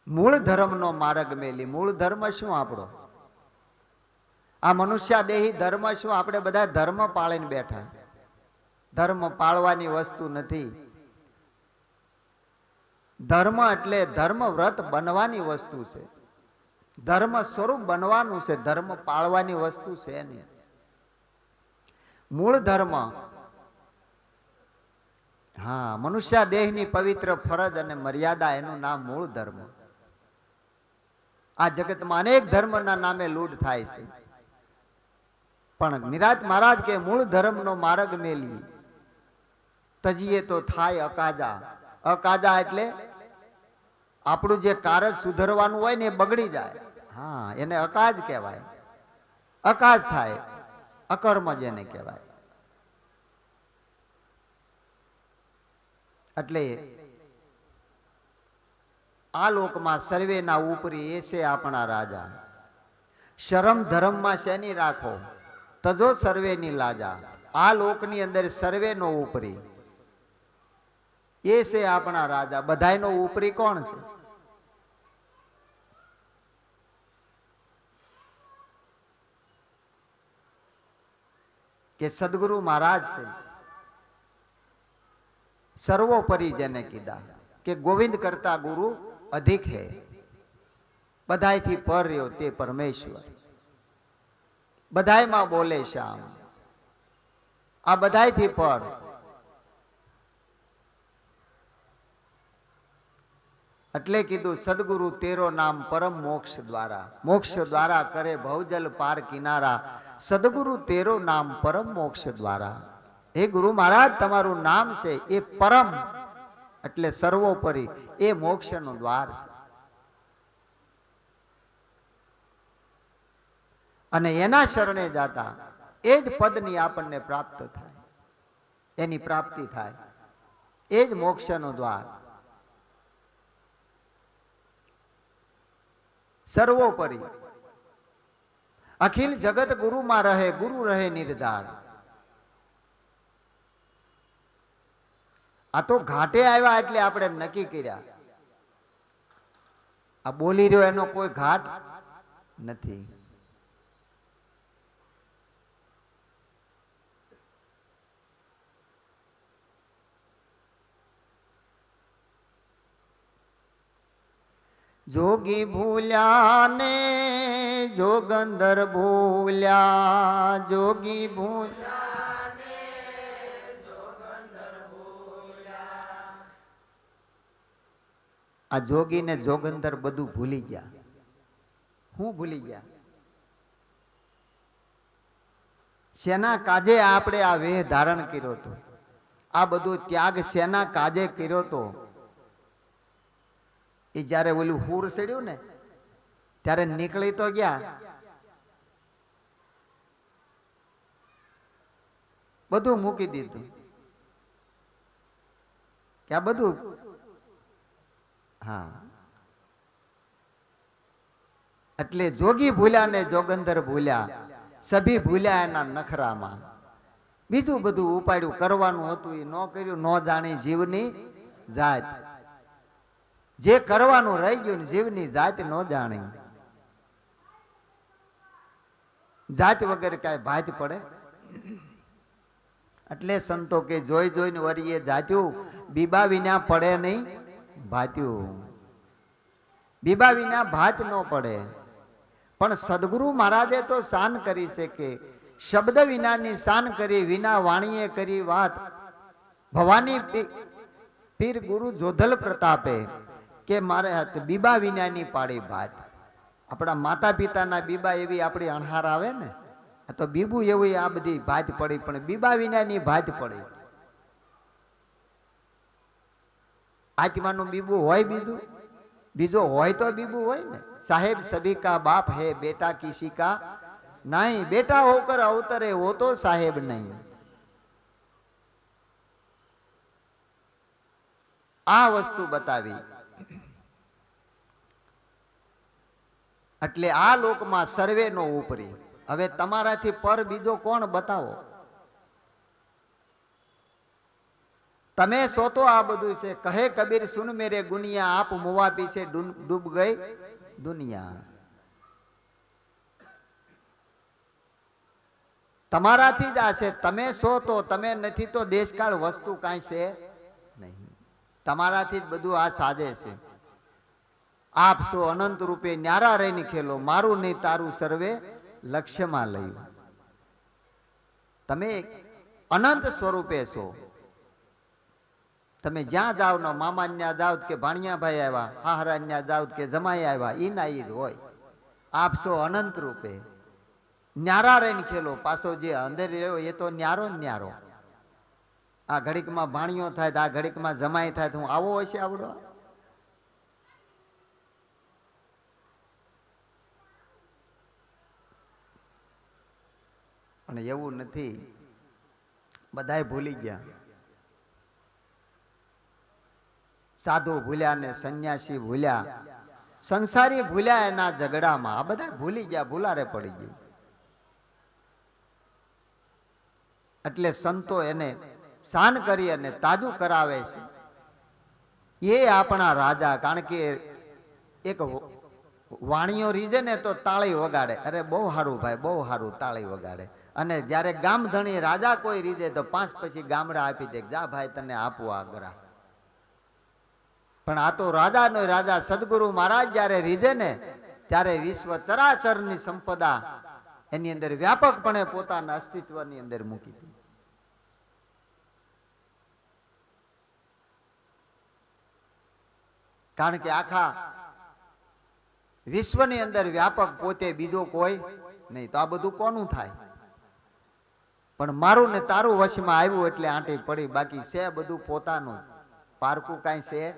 મૂળ ધર્મનો માર્ગ મેલી. મૂળ ધર્મ શું આપણો? આ મનુષ્ય દેહી ધર્મ શું? આપણે બધા ધર્મ પાળીને બેઠા. ધર્મ પાળવાની વસ્તુ નથી. ધર્મ એટલે ધર્મ વ્રત બનવાની વસ્તુ છે. ધર્મ સ્વરૂપ બનવાનું છે, ધર્મ પાળવાની વસ્તુ છે નહીં. મૂળ ધર્મ, હા, મનુષ્ય દેહની પવિત્ર ફરજ અને મર્યાદા, એનું નામ મૂળ ધર્મ. આ જગતમાં અનેક ધર્મના નામે લૂંટ થાય છે, પણ નિરાત મહારાજ કે મૂળ ધર્મનો માર્ગ મેલી તજીએ તો થાય અકાજા. અકાજા એટલે આપણું જે કારજ સુધરવાનું હોય ને એ બગડી જાય. હા, એને અકાજ કહેવાય. અકાજ થાય, અકર્મ જેને કહેવાય. એટલે આ લોકમાં સર્વેના ઉપરી એ છે આપણા રાજા. શરમ ધર્મમાં શેની રાખો, તજો સર્વેની લાજા. આ લોકની અંદર સર્વેનો ઉપરી એ છે આપણા રાજા. બધાયનો ઉપરી કોણ છે? કે સદગુરુ મહારાજ છે. સર્વોપરી જેને કીધા કે ગોવિંદ કરતા ગુરુ અધિક હે. બધાયથી પર રહ્યો તે પરમેશ્વર. બધાયમાં બોલે શ્યામ. આ બધાયથી પર એટલે કીધું સદગુરુ તેરો નામ પરમ મોક્ષ દ્વારા, મોક્ષ દ્વારા કરે ભવજલ પાર કિનારા, સદગુરુ તેરો નામ પરમ મોક્ષ દ્વારા. હે ગુરુ મહારાજ, તમારું નામ છે એ પરમ એટલે સર્વોપરી, એ મોક્ષનું દ્વાર છે. અને એના શરણે જાતા એ જ પદની આપણને પ્રાપ્ત થાય, એની પ્રાપ્તિ થાય, એ જ મોક્ષનું દ્વાર. સર્વોપરી અખિલ જગત ગુરુમાં રહે, ગુરુ રહે નિર્ધાર. આ તો ઘાટે આવ્યા એટલે આપણે નક્કી કર્યા. આ બોલી રહ્યો એનો કોઈ ઘાટ નથી. જોગી ભૂલ્યા ને જોગંદર ભૂલ્યા, જોગી ભૂલ્યા ને જોગંદર ભૂલ્યા. આ જોગી ને જોગંદર બધું ભૂલી ગયા. હું ભૂલી ગયા? શેના કાજે આપણે આ વેહ ધારણ કર્યો હતો? આ બધું ત્યાગ શેના કાજે કર્યો હતો? એ જયારે ઓલું હુર ચડ્યું ને ત્યારે નીકળી તો ગયા, બધું મૂકી દીધું કે આ બધું. હા, એટલે જોગી ભૂલ્યા ને જોગંદર ભૂલ્યા, સભી ભૂલ્યા એના નખરામાં. બીજું બધું ઉપાડ્યું, કરવાનું હતું એ ન કર્યું. ન જાણી જીવની જાત, જે કરવાનું રહી ગયું ને જીવની જાત ન જાણી. જાત વગર કાંઈ ભાત પડે? એટલે સંતો કે જોઈ જોઈને વરીએ જાત્યું, બીબા વિના પડે નહીં ભાત્યું. બીબા વિના ભાત ન પડે. પણ સદગુરુ મહારાજે તો શાન કરી છે કે શબ્દ વિનાની શાન કરી, વિના વાણીએ કરી વાત. ભવાની પીર ગુરુ જોધલ પ્રતાપે કે મારે હાથ બીબા વિનાની પાડી ભાત. આપણા માતા પિતાના બીબા એવી આપણી અણહાર આવે ને, તો બીબુ એવું આ બધી ભાત પડી, પણ બીબા વિનાની ભાત પડી. આત્માનું બીબુ હોય બીજું, બીજો હોય તો બીબુ હોય ને. સાહેબ સભી કા બાપ હે, બેટા કિસી કા નહીં. બેટા હોકર અવતરે वो तो साहेब नहीं. આ વસ્તુ બતાવી. એટલે આ લોકમાં સર્વે નો ઉપરી. હવે તમારાથી પર બીજો કોણ બતાવો? તમે સોતો આ બધું છે. કહે કબીર સુન મેરે ગુનિયા, આપ મુવા પીછે ડૂબ ગઈ દુનિયા. તમારાથી જ આ છે. તમે છો તો, તમે નથી તો દેશકાળ વસ્તુ કાંઈ છે નહીં. તમારાથી જ બધું આ સાજે છે. આપ સો અનંત રૂપે ન્યારા રહીને ખેલો, મારું નહીં તારું સર્વે લક્ષ્યમાં લઈ. તમે અનંત સ્વરૂપે છો. તમે જ્યાં જાવ ને, મામા ન્યા જાવ કે ભાણિયાભાઈ આવ્યા, હાહરા ન્યા જાવ કે જમાઈ આવ્યા, ઈ ના ઈ જ હોય. આપ સો અનંત રૂપે ન્યારા રહીને ખેલો. પાછો જે અંદર રહ્યો એ તો ન્યારો ન્યારો. આ ઘડીકમાં ભાણિયો થાય, આ ઘડીકમાં જમાઈ થાય, તો હું આવો હશે આવડો? પણ એવું નથી. બધાય ભૂલી ગયા. સાધુ ભૂલ્યા ને સંન્યાસી ભૂલ્યા, સંસારી ભૂલ્યા એના ઝઘડામાં. આ બધા ભૂલી ગયા, ભૂલારે પડી ગયું. એટલે સંતો એને શાન કરી અને તાજું કરાવે છે. એ આપણા રાજા. કારણ કે એક વાણીઓ રીજે ને તો તાળી વગાડે. અરે બહુ સારું ભાઈ, બહુ સારું, તાળી વગાડે. અને જયારે ગામ ધણી રાજા કોઈ રીજે તો 5 પછી ગામડા આપી દે, જા ભાઈ તને આપું આ ગરા. પણ આ તો રાજાનો રાજા સદગુરુ મહારાજ જયારે રીજે ને, ત્યારે વિશ્વ ચરાચરની સંપદા એની અંદર વ્યાપકપણે પોતાના અસ્તિત્વની અંદર મૂકી દીધી. કારણ કે આખા વિશ્વની અંદર વ્યાપક પોતે બીજો કોઈ નહીં, તો આ બધું કોનું થાય? પણ મારું ને તારું વશમાં આવ્યું એટલે આંટી પડી, બાકી છે બધું પોતાનું જ, પારકું કાંઈ છે નહીં.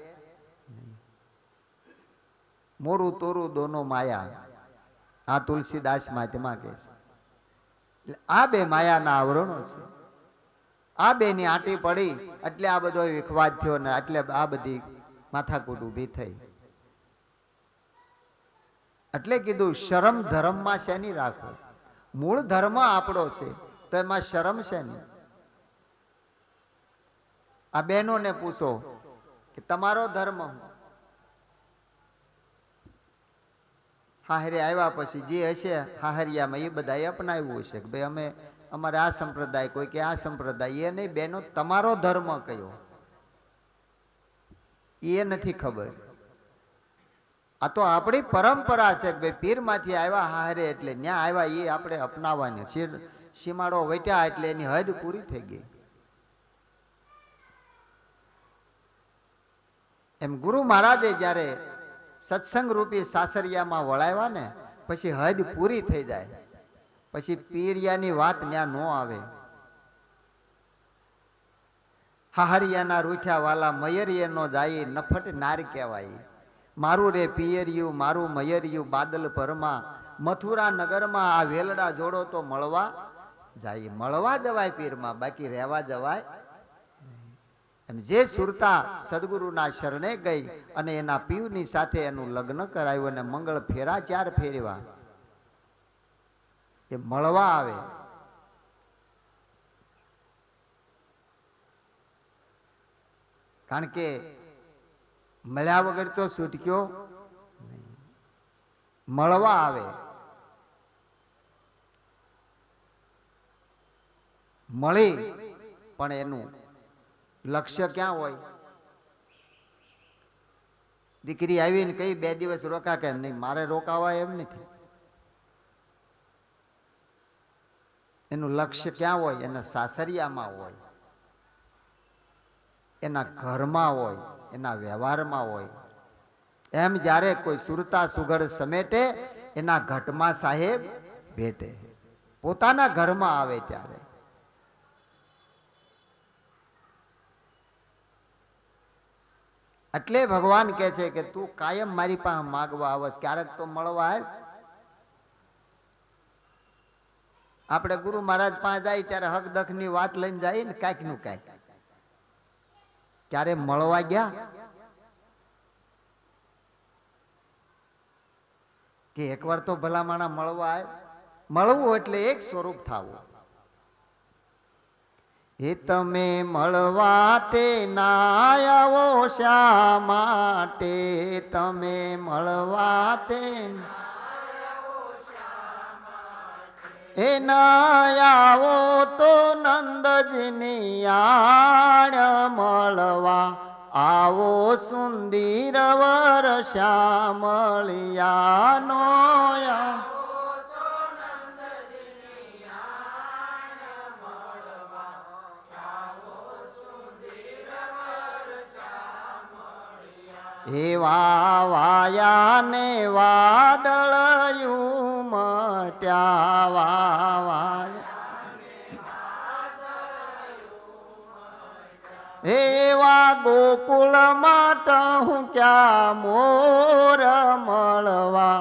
મોરું તોરું દોનો માયા, આ તુલસીદાસ મહાત્મા કહે છે. એટલે આ બે માયાના આવરણો છે. આ બે ની આંટી પડી એટલે આ બધો વિખવાદ થયો ને એટલે આ બધી માથાકૂટ ઊભી થઈ. એટલે કીધું શરમ ધર્મમાં શેની રાખો? મૂળ ધર્મ આપણો છે તો એમાં શરમ શેની? આ બહેનોને પૂછો કે તમારો ધર્મ. હાહરે આવ્યા પછી જે હશે હાહરિયામાં એ બધા અપનાવ્યું હશે કે ભાઈ અમે અમારે આ સંપ્રદાય, કોઈ કે આ સંપ્રદાય. એ નહીં બહેનો, તમારો ધર્મ કયો એ નથી ખબર. આ તો આપણી પરંપરા છે કે ભાઈ પીર માંથી આવ્યા હારે એટલે ન્યા આવ્યા એ આપણે અપનાવવાની. સીમાડો વટ્યા એટલે એની હદ પૂરી થઈ ગઈ. એમ ગુરુ મહારાજે જયારે સત્સંગ રૂપી સાસરિયામાં વળાવ્યા ને પછી હદ પૂરી થઈ જાય, પછી પીરિયાની વાત ન્યા નો આવે. હાહરિયાના રૂઠ્યા વાલા મયરીએ નો જાય, નફટ નાર કહેવાય. મારું રે પિયરિયું, મારું મયરિયું બાદલ પરમાં, મથુરા નગરમાં આ વેલડા જોડો તો મળવા જાય. મળવા જવાય પીરમાં, બાકી રહેવા જવાય. એમ જે સુરતા સદગુરુના શરણે ગઈ અને એના પીવની સાથે એનું લગ્ન કરાયું અને મંગળ ફેરા 4 ફેરવા, એ મળવા આવે. કારણ કે મળ્યા વગર તો છૂટક્યો નહીં, મળવા આવે. મળી પણ એનું લક્ષ્ય ક્યાં હોય? દીકરી આવીને કઈ 2 દિવસ રોકા કે નહીં, મારે રોકાવા એમ નથી. એનું લક્ષ્ય ક્યાં હોય? એના સાસરિયામાં હોય, એના ઘરમાં હોય, એના વ્યવહારમાં હોય. એમ જ્યારે કોઈ સુરતા સુગડ સમેટે એના ઘટમાં સાહેબ ભેટે, પોતાના ઘરમાં આવે ત્યારે. એટલે ભગવાન કહે છે કે તું કાયમ મારી પાસે માગવા આવત, ક્યારેક તો મળવા આવ. આપણે ગુરુ મહારાજ પાસે જાય ત્યારે હક દખ ની વાત લઈને જાય ને કાંઈક નું કાંઈક. ક્યારે મળવા ગયા કે એકવાર તો ભલામણા મળવા આવે? મળવું એટલે એક સ્વરૂપ થવું. એ તમે મળવા તે ના આવો શા માટે? તમે મળવા તે એ ના આવો તો નંદજીની આણ મળવા આવો. સુંદર વર શ્યામળિયાનો એવા વાયા ને વાદળયું મટ્યા. એવા ગોકુળ માટે હું ક્યાં મોર મળવા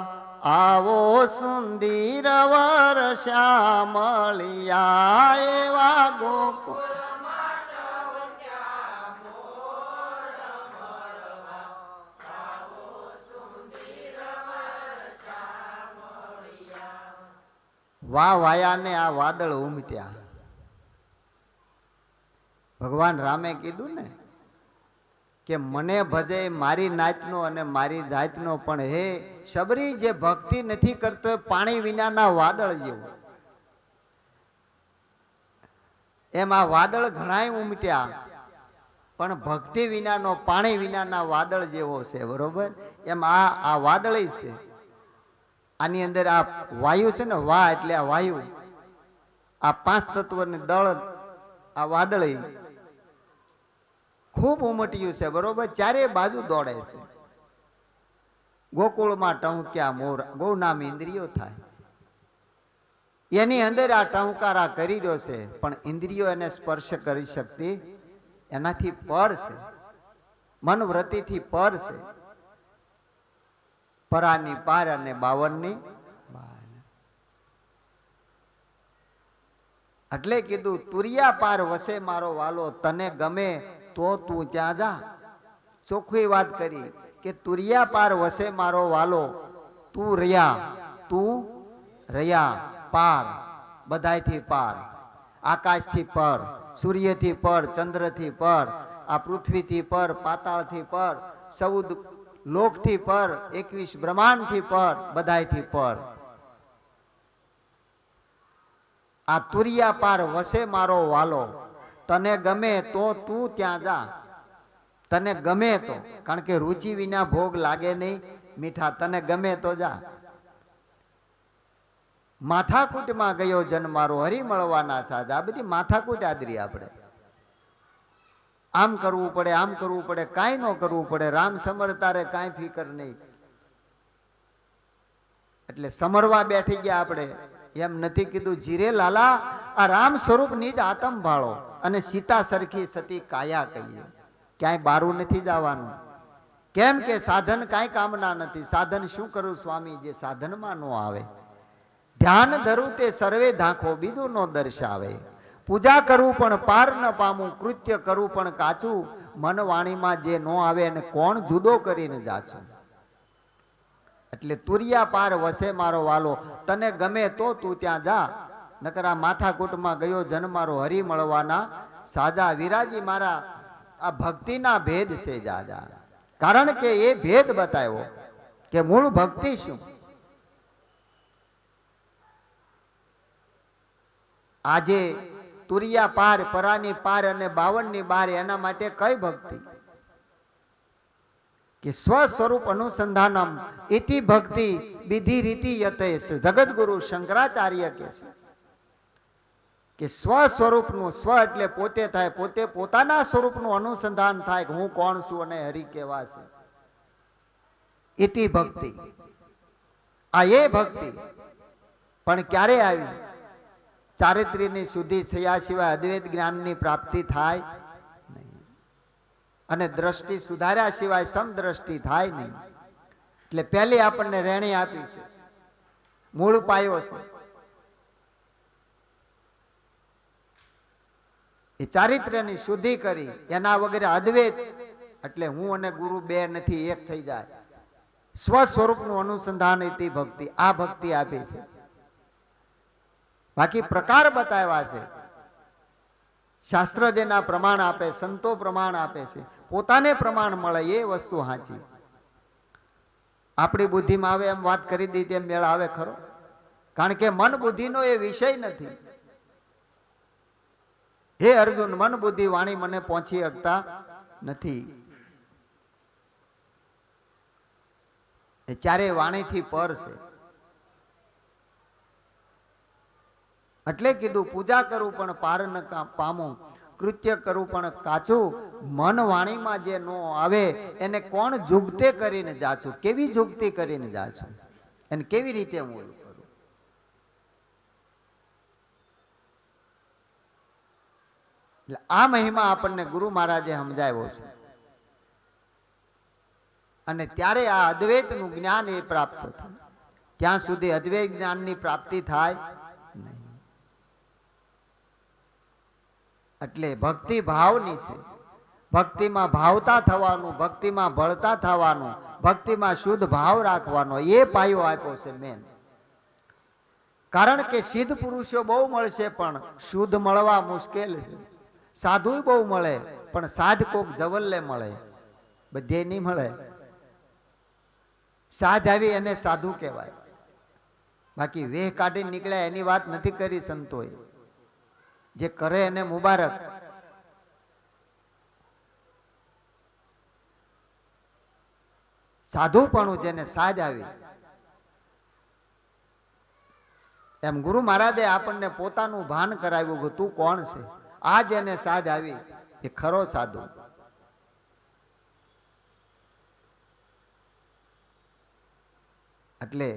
આવો. સુંદર વર શ્યામળિયા એવા ગોકુળ વાયા ને આ વાદળ ઉમટ્યા. ભગવાન રામે કીધું ને કે મને ભજે મારી નાતનો અને મારી જાતનો, પણ હે શબરી જે ભક્તિ નથી કરતો પાણી વિનાના વાદળ જેવું. એમ આ વાદળ ઘણાય ઉમટ્યા પણ ભક્તિ વિનાનો પાણી વિનાના વાદળ જેવો છે, બરોબર? એમ આ વાદળ છે. આની અંદર આ વાયુ છે ને, વા એટલે આ વાયુ, આ 5 તત્વને દળ, આ વાદળી ખૂબ ઉમટ્યું છે, બરોબર? ચારે બાજુ દોડે છે. ગોકુળમાં ટહુક્યા મોર, ગૌ નામ ઇન્દ્રિયો થાય. એની અંદર આ ટહુકારા કરી રહ્યો છે, પણ ઇન્દ્રિયો એને સ્પર્શ કરી શકતી એનાથી પર છે, મનવૃત્તિથી પર છે. પરાની પાર અને 52ની બાર. એટલે કીધું તુરિયા પાર વસે મારો વાલો, તને ગમે તો તું ત્યાં જા. ચોખ્ખી વાત કરી કે તુરિયા પાર વસે મારો વાલો, તું રહ્યા પાર, બધાયથી પાર. આકાશથી પર, સૂર્યથી પર, ચંદ્રથી પર, આ પૃથ્વીથી પર, પાતાળથી પર, 14 લોકથી પર, 21 બ્રહ્માંડથી પર, બધાયથી પર. આ તુરિયા પાર વસે મારો વાલો, તને ગમે તો તું ત્યાં જા. તને ગમે તો, કારણ કે રુચિ વિના ભોગ લાગે નહીં મીઠા. તને ગમે તો જા. માથાકૂટમાં ગયો જન મારો, હરી મળવાના સાજ. આ બધી માથાકૂટ આદરી આપણે. આમ કરવું પડે, આમ કરવું પડે, કાંઈ ન કરવું પડે. રામ સમરતારે કાંઈ ફિકર નહીં. એટલે સમરવા બેઠી ગયા આપણે. એમ નથી કીધું જીરે લાલા, આ રામ સ્વરૂપની જ આતમ ભાળો અને સીતા સરખી સતી કાયા કહીએ. ક્યાંય બારું નથી જવાનું. કેમ કે સાધન કાંઈ કામના નથી. સાધન શું કરું સ્વામી, જે સાધનમાં નો આવે. ધ્યાન ધરું તે સર્વે ધાખો, બીજું નો દર્શાવે. પૂજા કરવું પણ પાર ન પામું, કૃત્ય કરવું પણ કાચું. મન વાણીમાં જે નો આવે એને કોણ જુદો કરીને જાચું. એટલે તુરિયા પાર વસે મારો વાલો, તને ગમે તો તું ત્યાં જા. નકર આ માથાકૂટમાં ગયો જન મારો, હરી મળવાના સાજા. વિરાજી મારા આ ભક્તિના ભેદ છે જાજા. કારણ કે એ ભેદ બતાવ્યો કે મૂળ ભક્તિ શું. આજે તુરિયા પાર, પરાની પાર અને 52ની બાર, એના માટે કઈ ભક્તિ? કે સ્વ સ્વરૂપ અનુસંધાનમ ઇતિ ભક્તિ વિધિ રીતિ યતેશ. જગતગુરુ શંકરાચાર્ય કે છે કે સ્વ સ્વરૂપનું, સ્વ એટલે પોતે થાય, પોતે પોતાના સ્વરૂપનું અનુસંધાન થાય કે હું કોણ છું અને હરિ કેવા છે. ઇતિ ભક્તિ, આ એ ભક્તિ. પણ ક્યારે આવી? ચારિત્ર્યની શુદ્ધિ થયા સિવાય અદ્વૈત જ્ઞાનની પ્રાપ્તિ થાય નહીં, અને દ્રષ્ટિ સુધાર્યા સિવાય સમદ્રષ્ટિ થાય નહીં. એટલે પહેલી આપણને રેણી આપી છે, મૂળ પાયો છે. એ ચારિત્ર્યની શુદ્ધિ કરી, એના વગેરે અદ્વૈત એટલે હું અને ગુરુ બે નથી, એક થઈ જાય. સ્વ સ્વરૂપનું અનુસંધાન ઇતિ ભક્તિ, આ ભક્તિ આપી છે. બાકી પ્રકાર બતાવ્યા છે. શાસ્ત્ર જેના પ્રમાણ આપે, સંતો પ્રમાણ આપે છે, પોતાને પ્રમાણ મળે એ વસ્તુ સાચી. આપણી બુદ્ધિમાં આવે એમ વાત કરી દીધી એમ મેળ આવે ખરો? કારણ કે મન બુદ્ધિનો એ વિષય નથી. હે અર્જુન, મન બુદ્ધિ વાણી મને પહોંચી શકતા નથી. એ ચારે વાણીથી પર છે. એટલે કીધું પૂજા કરું પણ પાર ન પામું, કૃત્ય કરું પણ કાચું. મન વાણીમાં જે નો આવે એને કોણ જુગતે કરીને જાચું? કેવી જુગતી કરીને જાચું? એને કેવી રીતે હું કરું? એટલે આ મહિમા આપણને ગુરુ મહારાજે સમજાવ્યો છે. અને ત્યારે આ અદ્વૈતનું જ્ઞાન એ પ્રાપ્ત થાય. ત્યાં સુધી અદ્વૈત જ્ઞાનની પ્રાપ્તિ થાય નહીં. એટલે ભક્તિ ભાવની છે. ભક્તિમાં ભાવતા થવાનું, ભક્તિમાં ભળતા થવાનું, ભક્તિમાં શુદ્ધ ભાવ રાખવાનો, એ પાયો આપ્યો છે મેન. કારણ કે સિદ્ધ પુરુષો બહુ મળશે પણ શુદ્ધ મળવા મુશ્કેલ છે. સાધુ બહુ મળે પણ સાધ કોક જવલ્લે મળે, બધે નહીં મળે. સાધ આવી એને સાધુ કહેવાય. બાકી વેહ કાઢી નીકળ્યા એની વાત નથી કરી સંતોએ. જે કરે એને મુબારક. સાધુપણું જેને સાજ આવી, એમ ગુરુ મહારાજે આપણને પોતાનું ભાન કરાવ્યું કે તું કોણ છે. આ જેને સાજ આવી એ ખરો સાધુ. એટલે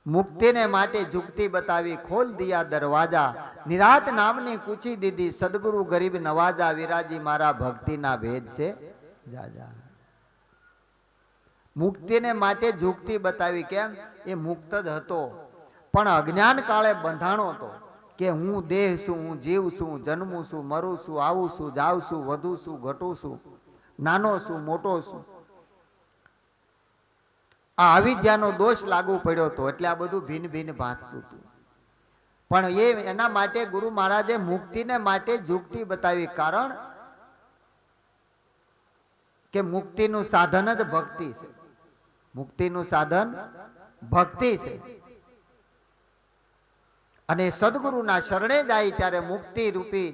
મુક્તિને માટે જુગતી બતાવી, ખોલ દિયા દરવાજા, નિરાત નામની કૂચી દીધી, સદગુરુ ગરીબ નવાજા, વિરાજી મારા ભક્તિના ભેદ છે જાજા. મુક્તિને માટે જુગતી બતાવી. કેમ? એ મુક્ત જ હતો, પણ અજ્ઞાન કાળે બંધાણો હતો કે હું દેહ છું, હું જીવ છું, જન્મું છું, મરું છું, આવું છું, જાઉં છું, વધુ છું, ઘટું છું, નાનો છું, મોટો છું. આ અવિદ્યાનો દોષ લાગુ પડ્યો હતો, એટલે આ બધું ભિન્ન ભિન્ન ભાસતું હતું. પણ એના માટે ગુરુ મહારાજે મુક્તિને માટે જુગતી બતાવી. કારણ કે મુક્તિનું સાધન જ ભક્તિ છે. મુક્તિનું સાધન ભક્તિ છે. અને સદગુરુના શરણે જાય ત્યારે મુક્તિ રૂપી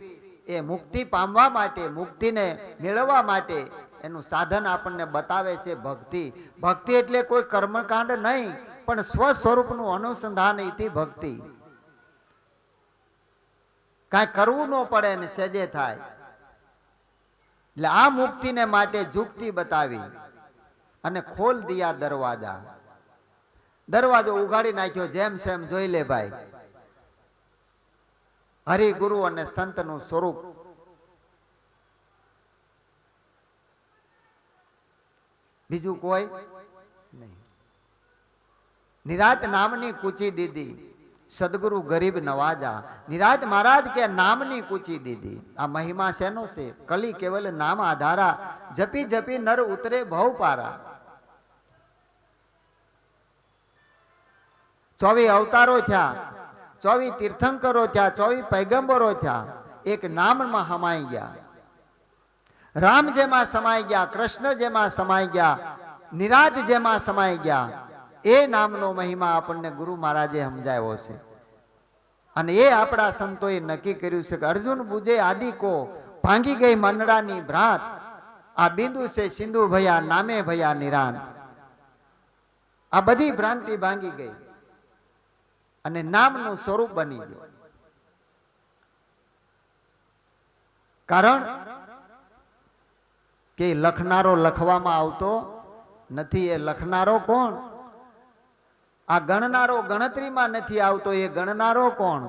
એ મુક્તિ પામવા માટે, મુક્તિને મેળવવા માટે એનું સાધન આપણને બતાવે છે ભક્તિ. ભક્તિ એટલે કોઈ કર્મકાંડ નહીં, પણ સ્વ સ્વરૂપનું અનુસંધાન ઇતિ ભક્તિ. કાંઈ કરવું ન પડે ને સહેજે થાય. એટલે આ મુક્તિને માટે જુગતી બતાવી અને ખોલ દિયા દરવાજા. દરવાજો ઉઘાડી નાખ્યો. જેમ સેમ જોઈ લે ભાઈ, હરિ ગુરુ અને સંતનું સ્વરૂપ. બીજું કોઈ નહીં. નિરાત નામની કૂચી દીધી, સદગુરુ ગરીબ નવાજા. નિરાત મહારાજ કે નામની કૂચી દીધી. આ મહિમા શેનો છે? કલી કેવલ નામ આધારા, જપી જપી નર ઉતરે ભવ પારા. 24 અવતારો થયા, 24 તીર્થંકરો થયા, 24 પૈગંબરો થયા, એક નામમાં સમાઈ ગયા. રામ જેમાં સમાઈ ગયા, કૃષ્ણ જેમાં સમાઈ ગયા, નિરાત જેમાં સમાઈ ગયા. એ નામનો મહિમા આપણને ગુરુ મહારાજે સમજાવ્યો છે. અને એ આપણા સંતોએ નક્કી કર્યું છે કે અર્જુન બુજે આદિ કો, ભાંગી ગઈ મંડળાની ભ્રાત. આ બિંદુ છે સિંધુ ભયા, નામે ભયા નિરાન. આ બધી ભ્રાંતિ ભાંગી ગઈ અને નામનું સ્વરૂપ બની ગયું. કારણ કે લખનારો લખવામાં આવતો નથી. એ લખનારો કોણ? આ ગણનારો ગણતરીમાં નથી આવતો. એ ગણનારો કોણ?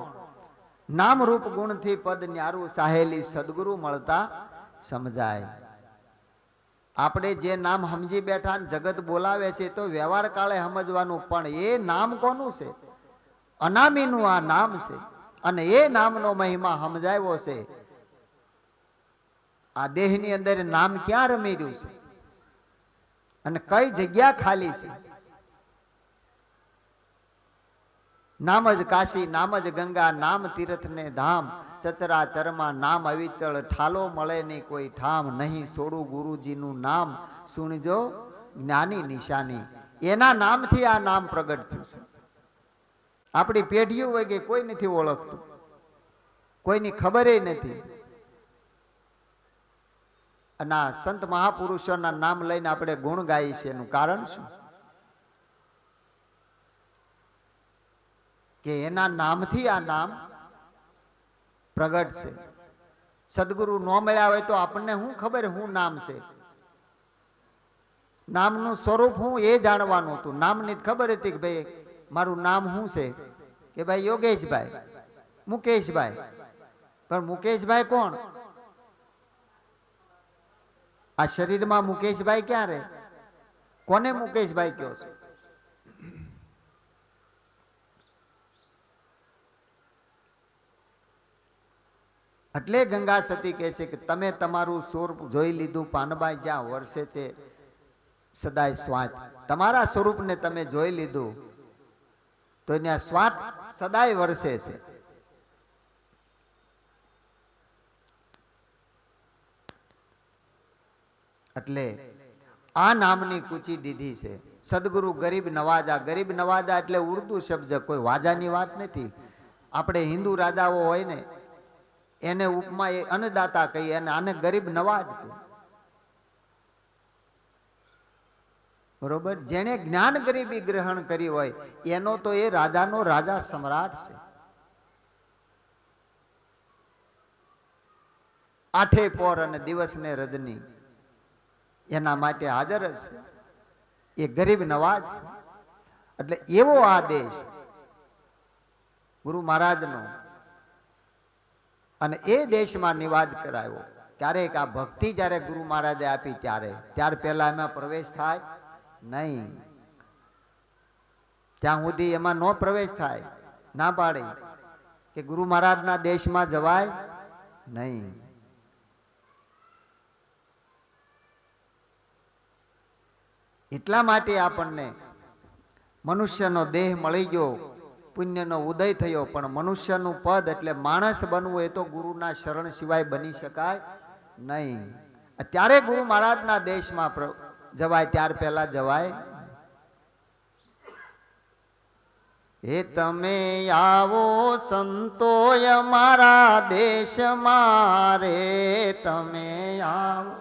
નામ રૂપ ગુણથી પદ ન્યારું, સાહેલી સદગુરુ મળતા સમજાય. આપણે જે નામ સમજી બેઠા ને જગત બોલાવે છે તો વ્યવહાર કાળે સમજવાનું, પણ એ નામ કોનું છે? અનામીનું આ નામ છે. અને એ નામનો મહિમા સમજાવ્યો છે. આ દેહની અંદર નામ ક્યાં રમી રહ્યું છે અને કઈ જગ્યા ખાલી છે? નામ જ કાશી, નામ જ ગંગા, નામ તીર્થ ને ધામ. ચચરા ચરમાં નામ અવિચળ, ઠાલો મળે નહીં કોઈ ઠામ. નહીં છોડું ગુરુજીનું નામ, સુણજો જ્ઞાની નિશાની. એના નામથી આ નામ પ્રગટ થયું છે. આપણી પેઢીઓ હોય કે કોઈ નથી ઓળખતું, કોઈની ખબર નથી. અને આ સંત મહાપુરુષોના નામ લઈને આપણે ગુણ ગાઈએ છીએ. એનું કારણ શું? કે એના નામથી આ નામ પ્રગટ છે. સદગુરુ ન મળ્યા હોય તો આપણને શું ખબર શું નામ છે? નામનું સ્વરૂપ હું એ જાણવાનું હતું. નામની ખબર હતી કે ભાઈ મારું નામ શું છે? કે ભાઈ યોગેશભાઈ, મુકેશભાઈ. પણ મુકેશભાઈ કોણ? આ શરીરમાં મુકેશભાઈ ક્યાં રહે? કોને મુકેશભાઈ કહો છો? એટલે ગંગા સતી કહે છે કે તમે તમારું સ્વરૂપ જોઈ લીધું પાનબાઈ, જ્યાં વર્ષે તે સદાય સ્વાત. તમારા સ્વરૂપને તમે જોઈ લીધું તો ત્યાં સ્વાત સદાય વર્ષે છે. એટલે આ નામની કૂચી દીધી છે. સદગુરુ ગરીબ નવાજા. ગરીબ નવાજા એટલે ઉર્દુ શબ્દ, કોઈ વાજાની વાત નથી. આપણે હિન્દુ રાજાઓ હોય ને એને ઉપમા એ અન્નદાતા કહીએ અને આને ગરીબ નવાજ કહે. બરોબર? જેને જ્ઞાન ગરીબી ગ્રહણ કરી હોય એનો તો એ રાજાનો રાજા સમ્રાટ છે. આઠે પોર અને દિવસ ને રજની એના માટે હાજર છે. એ ગરીબ નવાજ. એટલે એવો આ દેશ ગુરુ મહારાજનો, અને એ દેશમાં નિવાજ કરાયો. ક્યારેક આ ભક્તિ જ્યારે ગુરુ મહારાજે આપી ત્યાર પહેલા એમાં પ્રવેશ થાય નહીં. ત્યાં સુધી એમાં નો પ્રવેશ થાય. ના પાડી કે ગુરુ મહારાજના દેશમાં જવાય નહીં. એટલા માટે આપણને મનુષ્યનો દેહ મળી ગયો, પુણ્યનો ઉદય થયો, પણ મનુષ્યનું પદ એટલે માણસ બનવું એ તો ગુરુના શરણ સિવાય બની શકાય નહીં. અત્યારે ગુરુ મહારાજના દેશમાં જવાય, ત્યાર પહેલા જવાય. હે તમે આવો સંતોય મારા દેશમાં રે, તમે આવો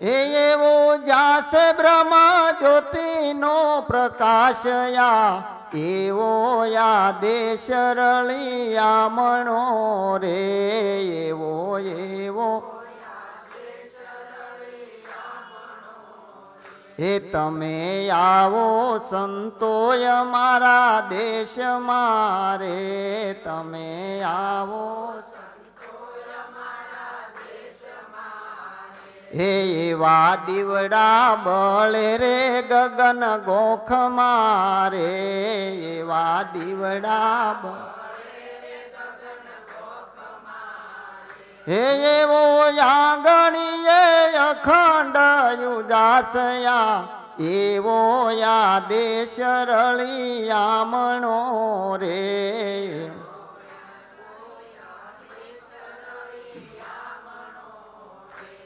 એવો જાસે બ્રહ્મ જ્યોતિનો પ્રકાશયા, એવો યા દેશ રળિયામણો રે, એવો એવો હે તમે આવો સંતોય મારા દેશમાં રે, તમે આવો હે એવા દીવડા બળે રે ગગન ગોખ મારે, એવા દીવડા હે એવો યાગણીએ અખંડ યુજાસયા, એવો યા દેશ રળિયામણો રે.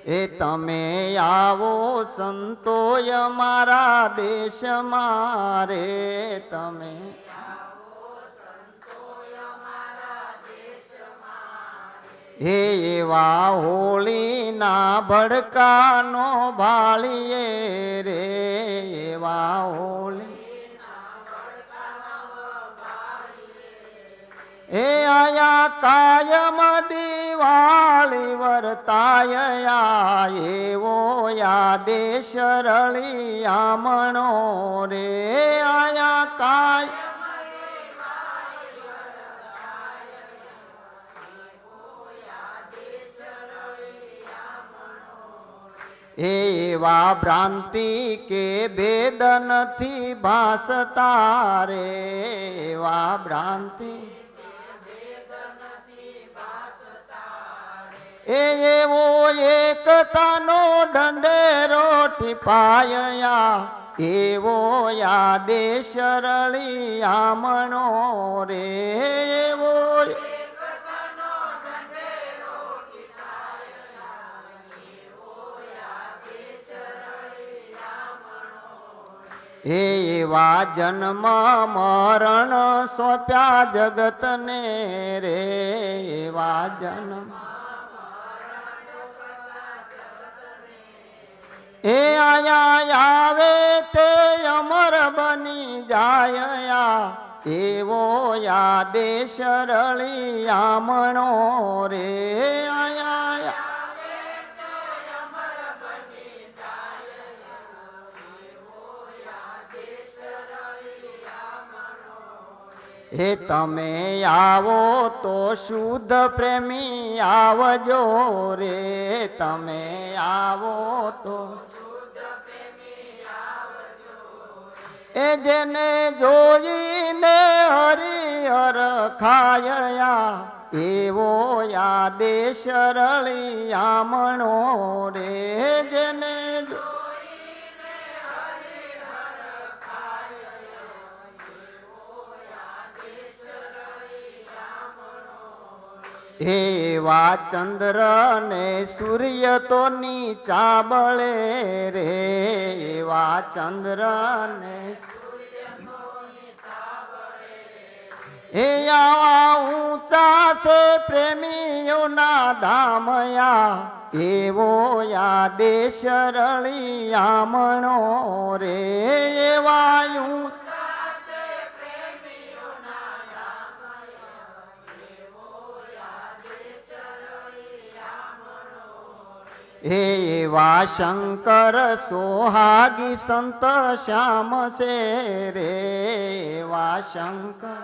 એ તમે આવો સંતોય મારા દેશમાં રે, તમે હે એવા હોળીના ભડકાનો ભાળીએ રે, એવા હોળી હે આયા કાયમ દિવાળી વર્તાયા, એવો યા દેશ રળિયામણો રે, આયા કાય એવા ભ્રાંતિ કે ભેદ નથી ભાસતા રે, એવા ભ્રાંતિ એવો એકતાનો ઢંઢેરો ટીપાયા, એવો યા દેશ રળિયામણો રે, એવો એવા જન્મ મરણ સોંપ્યા જગતને રે, એવા જન્મ એ આયા આવે તે અમર બની જાય, એવો યા દેશ રળિયામણો રે, આયા હે તમે આવો તો શુદ્ધ પ્રેમી આવજો રે, તમે આવો તો એ જેને જોઈને હરિહર ખાયા, એવો યા દેશ રળિયામણો રે, જેને એવા ચંદ્ર ને સૂર્ય તો નીચા બળે રે, એવા ચંદ્ર ને એ આવા ઊંચા છે પ્રેમીઓના ધામયા, એવો યા દેશ રળિયામણો રે, એવા હે એવા શંકર સોહાગી સંત શ્યામ છે રે એવા શંકર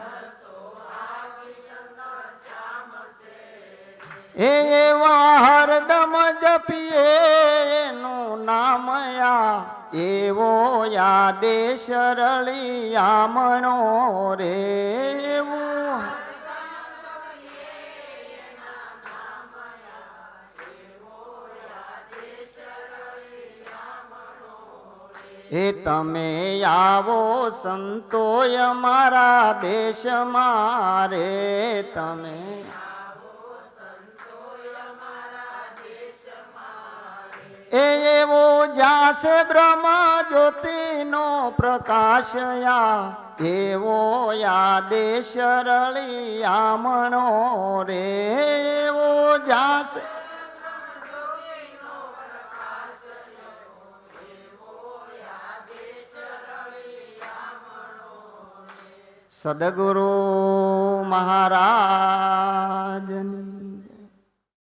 એવા હરદમ જપીએ એનું નામ એવો યાદેશ રળિયામણો રે એવું એ તમે આવો સંતોય મારા દેશમાં રે તમે એવો જાસે બ્રહ્મ જ્યોતિનો પ્રકાશયા એવો યાદેશ રળિયામણો રે એવો જાસે સદગુરુ મહારાજની